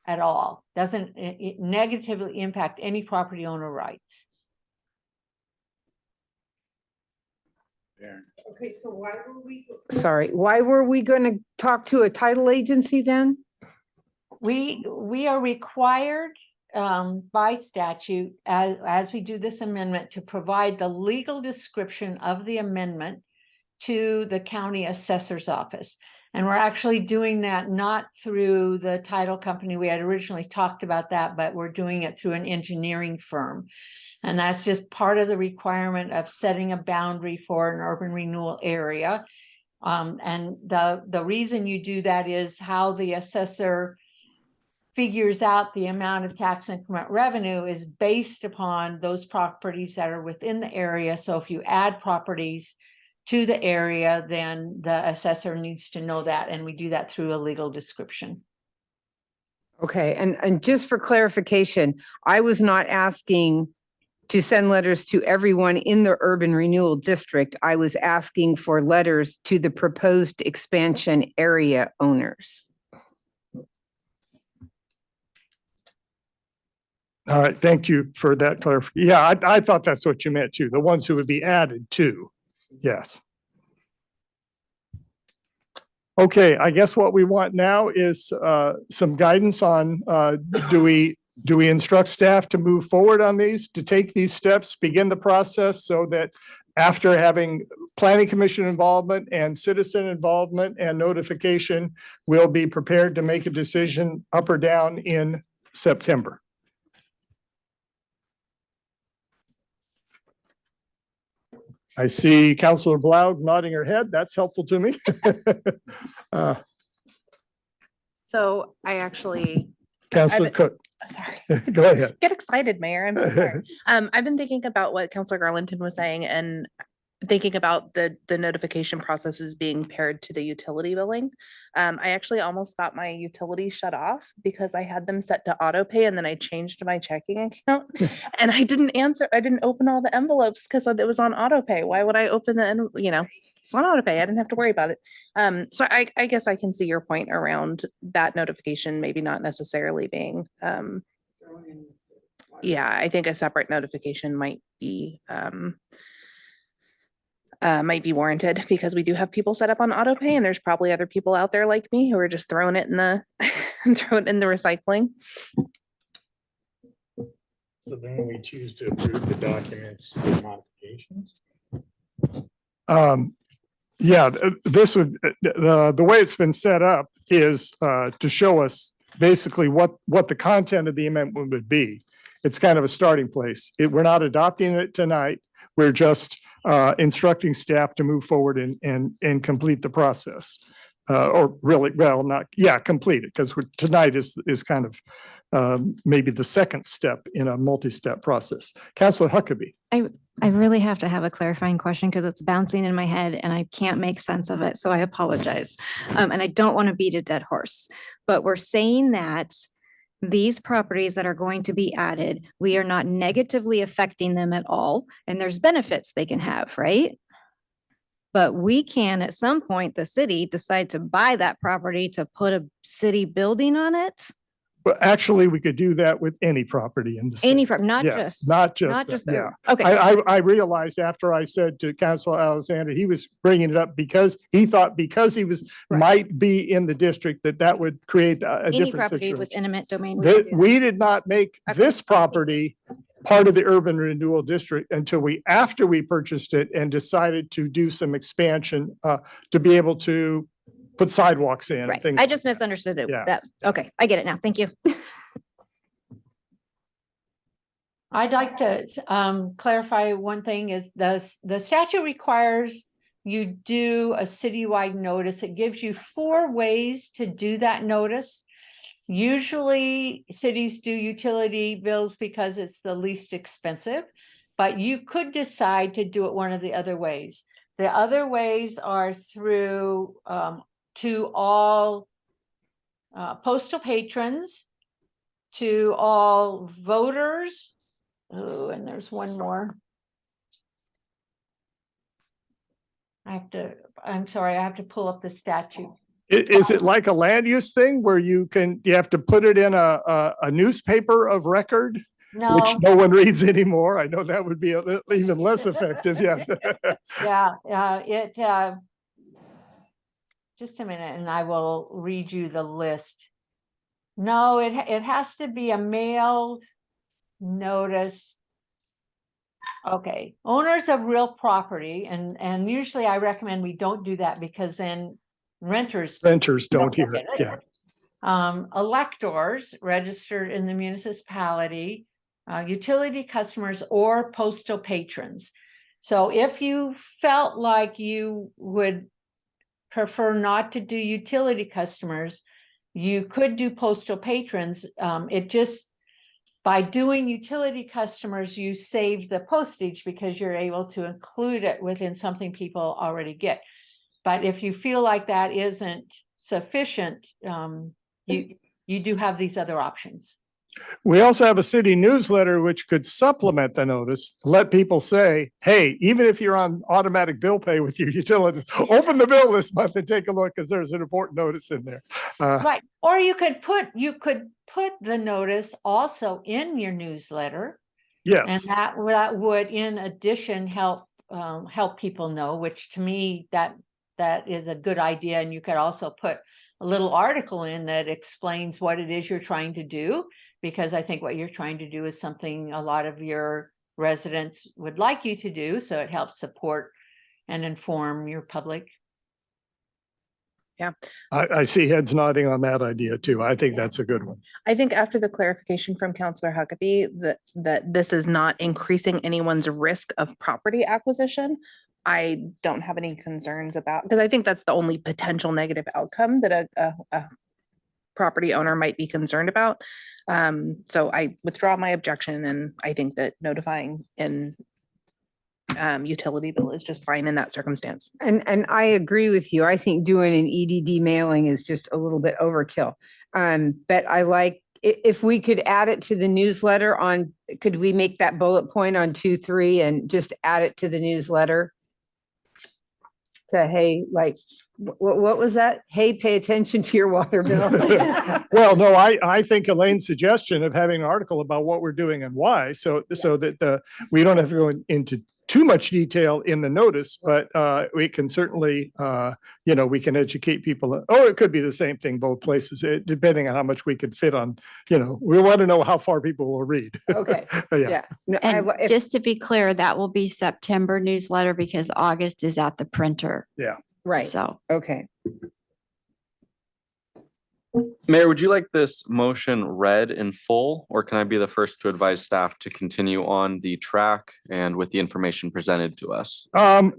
at all. Doesn't it negatively impact any property owner rights. Okay, so why were we going to talk to a title agency then? We are required by statute, as we do this amendment, to provide the legal description of the amendment to the county assessor's office. And we're actually doing that not through the title company. We had originally talked about that, but we're doing it through an engineering firm. And that's just part of the requirement of setting a boundary for an urban renewal area. And the reason you do that is how the assessor figures out the amount of tax increment revenue is based upon those properties that are within the area. So if you add properties to the area, then the assessor needs to know that, and we do that through a legal description. Okay, and just for clarification, I was not asking to send letters to everyone in the urban renewal district. I was asking for letters to the proposed expansion area owners. All right, thank you for that clarification. Yeah, I thought that's what you meant too, the ones who would be added to. Yes. Okay, I guess what we want now is some guidance on, do we instruct staff to move forward on these, to take these steps, begin the process so that after having planning commission involvement and citizen involvement and notification, we'll be prepared to make a decision up or down in September. I see Councilor Blau nodding her head. That's helpful to me. So I actually, Councilor Cook, sorry, go ahead. get excited, Mayor. I'm so sorry. I've been thinking about what Councilor Garlington was saying and thinking about the notification processes being paired to the utility billing. I actually almost got my utilities shut off because I had them set to auto pay and then I changed my checking account and I didn't open all the envelopes because it was on auto pay. Why would I open it's on auto pay. I didn't have to worry about it. So I guess I can see your point around that notification, maybe not necessarily being, yeah, I think a separate notification might be warranted because we do have people set up on auto pay and there's probably other people out there like me who are just throwing it in the recycling. So then we choose to approve the documents with modifications. Yeah, this would, the way it's been set up is to show us basically what the content of the amendment would be. It's kind of a starting place. We're not adopting it tonight. We're just instructing staff to move forward and complete the process. Or really, well, not, yeah, complete it, because tonight is kind of maybe the second step in a multi-step process. Councilor Huckabee. I really have to have a clarifying question because it's bouncing in my head and I can't make sense of it. So I apologize. And I don't want to beat a dead horse, but we're saying that these properties that are going to be added, we are not negatively affecting them at all. And there's benefits they can have, right? But we can, at some point, the city decide to buy that property to put a city building on it. But actually, we could do that with any property in the city. Any, not Yes, just. not Not just, just, yeah. okay. I realized after I said to Councilor Alexander, he was bringing it up because he thought because he was, Right. might be in the district, that would create a Any different property with situation. eminent domain. We did not make Okay. this property part of the urban renewal district until after we purchased it and decided to do some expansion to be able to put sidewalks in. Right. things I like just that. misunderstood it. Yeah. Okay, I get it now. Thank you. I'd like to clarify one thing is the statute requires you do a citywide notice. It gives you 4 ways to do that notice. Usually cities do utility bills because it's the least expensive, but you could decide to do it one of the other ways. The other ways are through to all postal patrons, to all voters. Oh, and there's one more. I'm sorry, I have to pull up the statute. Is it like a land use thing where you have to put it in a newspaper of record, which No, no one reads anymore? I know that would be even less effective, yes. yeah, just a minute and I will read you the list. No, it has to be a mailed notice. Okay, owners of real property, and usually I recommend we don't do that because then renters Don't hear it, get it. yeah. Electors registered in the municipality, utility customers or postal patrons. So if you felt like you would prefer not to do utility customers, you could do postal patrons. by doing utility customers, you save the postage because you're able to include it within something people already get. But if you feel like that isn't sufficient, you do have these other options. We also have a city newsletter which could supplement the notice, let people say, hey, even if you're on automatic bill pay with your utilities, open the bill this month and take a look because there's an important notice in there. Right. Or you could put the notice also in your newsletter. And Yes, that would in addition help people know, which to me that is a good idea. And you could also put a little article in that explains what it is you're trying to do, because I think what you're trying to do is something a lot of your residents would like you to do. So it helps support and inform your public. I see heads nodding on that idea too. I think that's a good one. I think after the clarification from Counselor Huckabee that this is not increasing anyone's risk of property acquisition, I don't have any concerns about, because I think that's the only potential negative outcome that a property owner might be concerned about. So I withdraw my objection, and I think that notifying in utility bill is just fine in that circumstance. And I agree with you. I think doing an EDD mailing is just a little bit overkill. But I like, if we could add it to the newsletter could we make that bullet point on 2.3 and just add it to the newsletter? To, hey, like, what was that? Hey, pay attention to your water bill. Well, no, I think Elaine's suggestion of having an article about what we're doing and why, so that we don't have to go into too much detail in the notice, but we can certainly, we can educate people. Or it could be the same thing both places, depending on how much we could fit on, we want to know how far people will read. Okay. Yeah. No, And just to be clear, that will be September newsletter because August is at the printer. Yeah. Right. So, Okay. Mayor, would you like this motion read in full, or can I be the first to advise staff to continue on the track and with the information presented to us?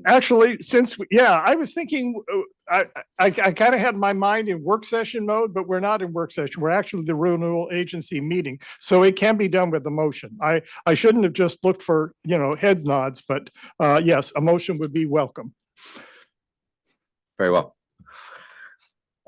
Actually, I was thinking, I kind of had my mind in work session mode, but we're not in work session. We're actually the renewal agency meeting. So it can be done with the motion. I shouldn't have just looked for, head nods, but yes, a motion would be welcome. Very well.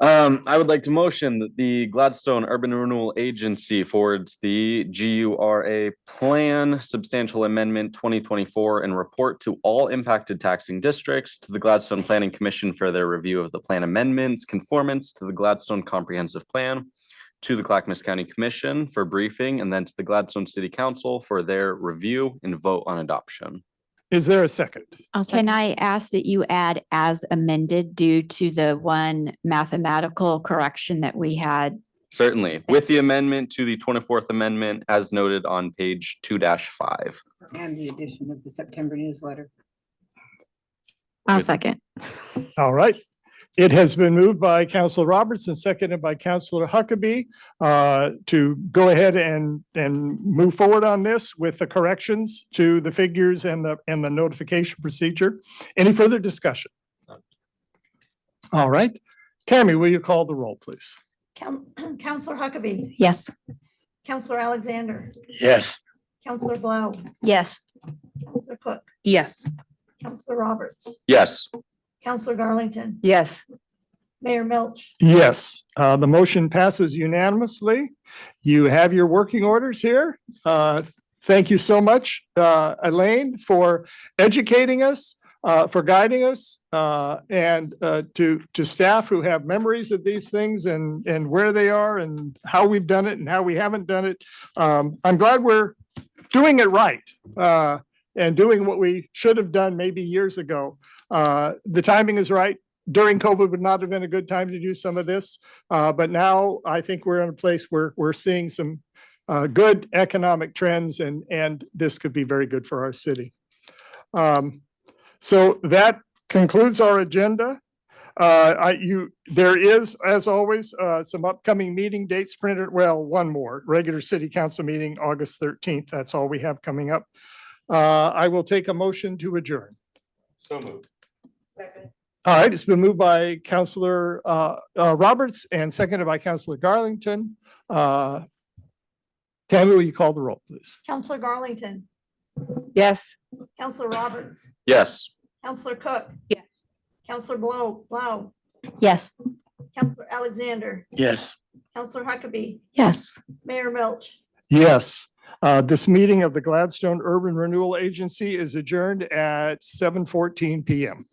I would like to motion that the Gladstone Urban Renewal Agency forwards the GURA Plan Substantial Amendment 2024 and report to all impacted taxing districts, to the Gladstone Planning Commission for their review of the plan amendments, conformance to the Gladstone Comprehensive Plan, to the Clackamas County Commission for briefing, and then to the Gladstone City Council for their review and vote on adoption. Is there a second? can I ask that you add as amended due to the one mathematical correction that we had? Certainly, with the amendment to the 24th Amendment as noted on page 2-5. And the addition of the September newsletter. I'll second. All right. It has been moved by Councilor Roberts and seconded by Councilor Huckabee to go ahead and move forward on this with the corrections to the figures and the notification procedure. Any further discussion? All right. Tammy, will you call the roll, please? Counselor Huckabee, Yes. Counselor Alexander, Yes. Counselor Blau, Yes. Counselor Cook, Yes. Counselor Roberts, Yes. Counselor Garlington, Yes. Mayor Milch. Yes, the motion passes unanimously. You have your working orders here. Thank you so much, Elaine, for educating us, for guiding us, and to staff who have memories of these things and where they are and how we've done it and how we haven't done it. I'm glad we're doing it right and doing what we should have done maybe years ago. The timing is right. During COVID would not have been a good time to do some of this, but now I think we're in a place where we're seeing some good economic trends, and this could be very good for our city. So that concludes our agenda. There is, as always, some upcoming meeting dates printed. Well, one more regular city council meeting, August 13th. That's all we have coming up. I will take a motion to adjourn. So moved. Second. All right, it's been moved by Councilor Roberts and seconded by Councilor Garlington. Tammy, will you call the roll, please? Counselor Garlington, Yes. Counselor Roberts, Yes. Counselor Cook, Yes. Counselor Blau, Yes. Counselor Alexander, Yes. Counselor Huckabee, Yes. Mayor Milch. Yes. This meeting of the Gladstone Urban Renewal Agency is adjourned at 7:14 PM.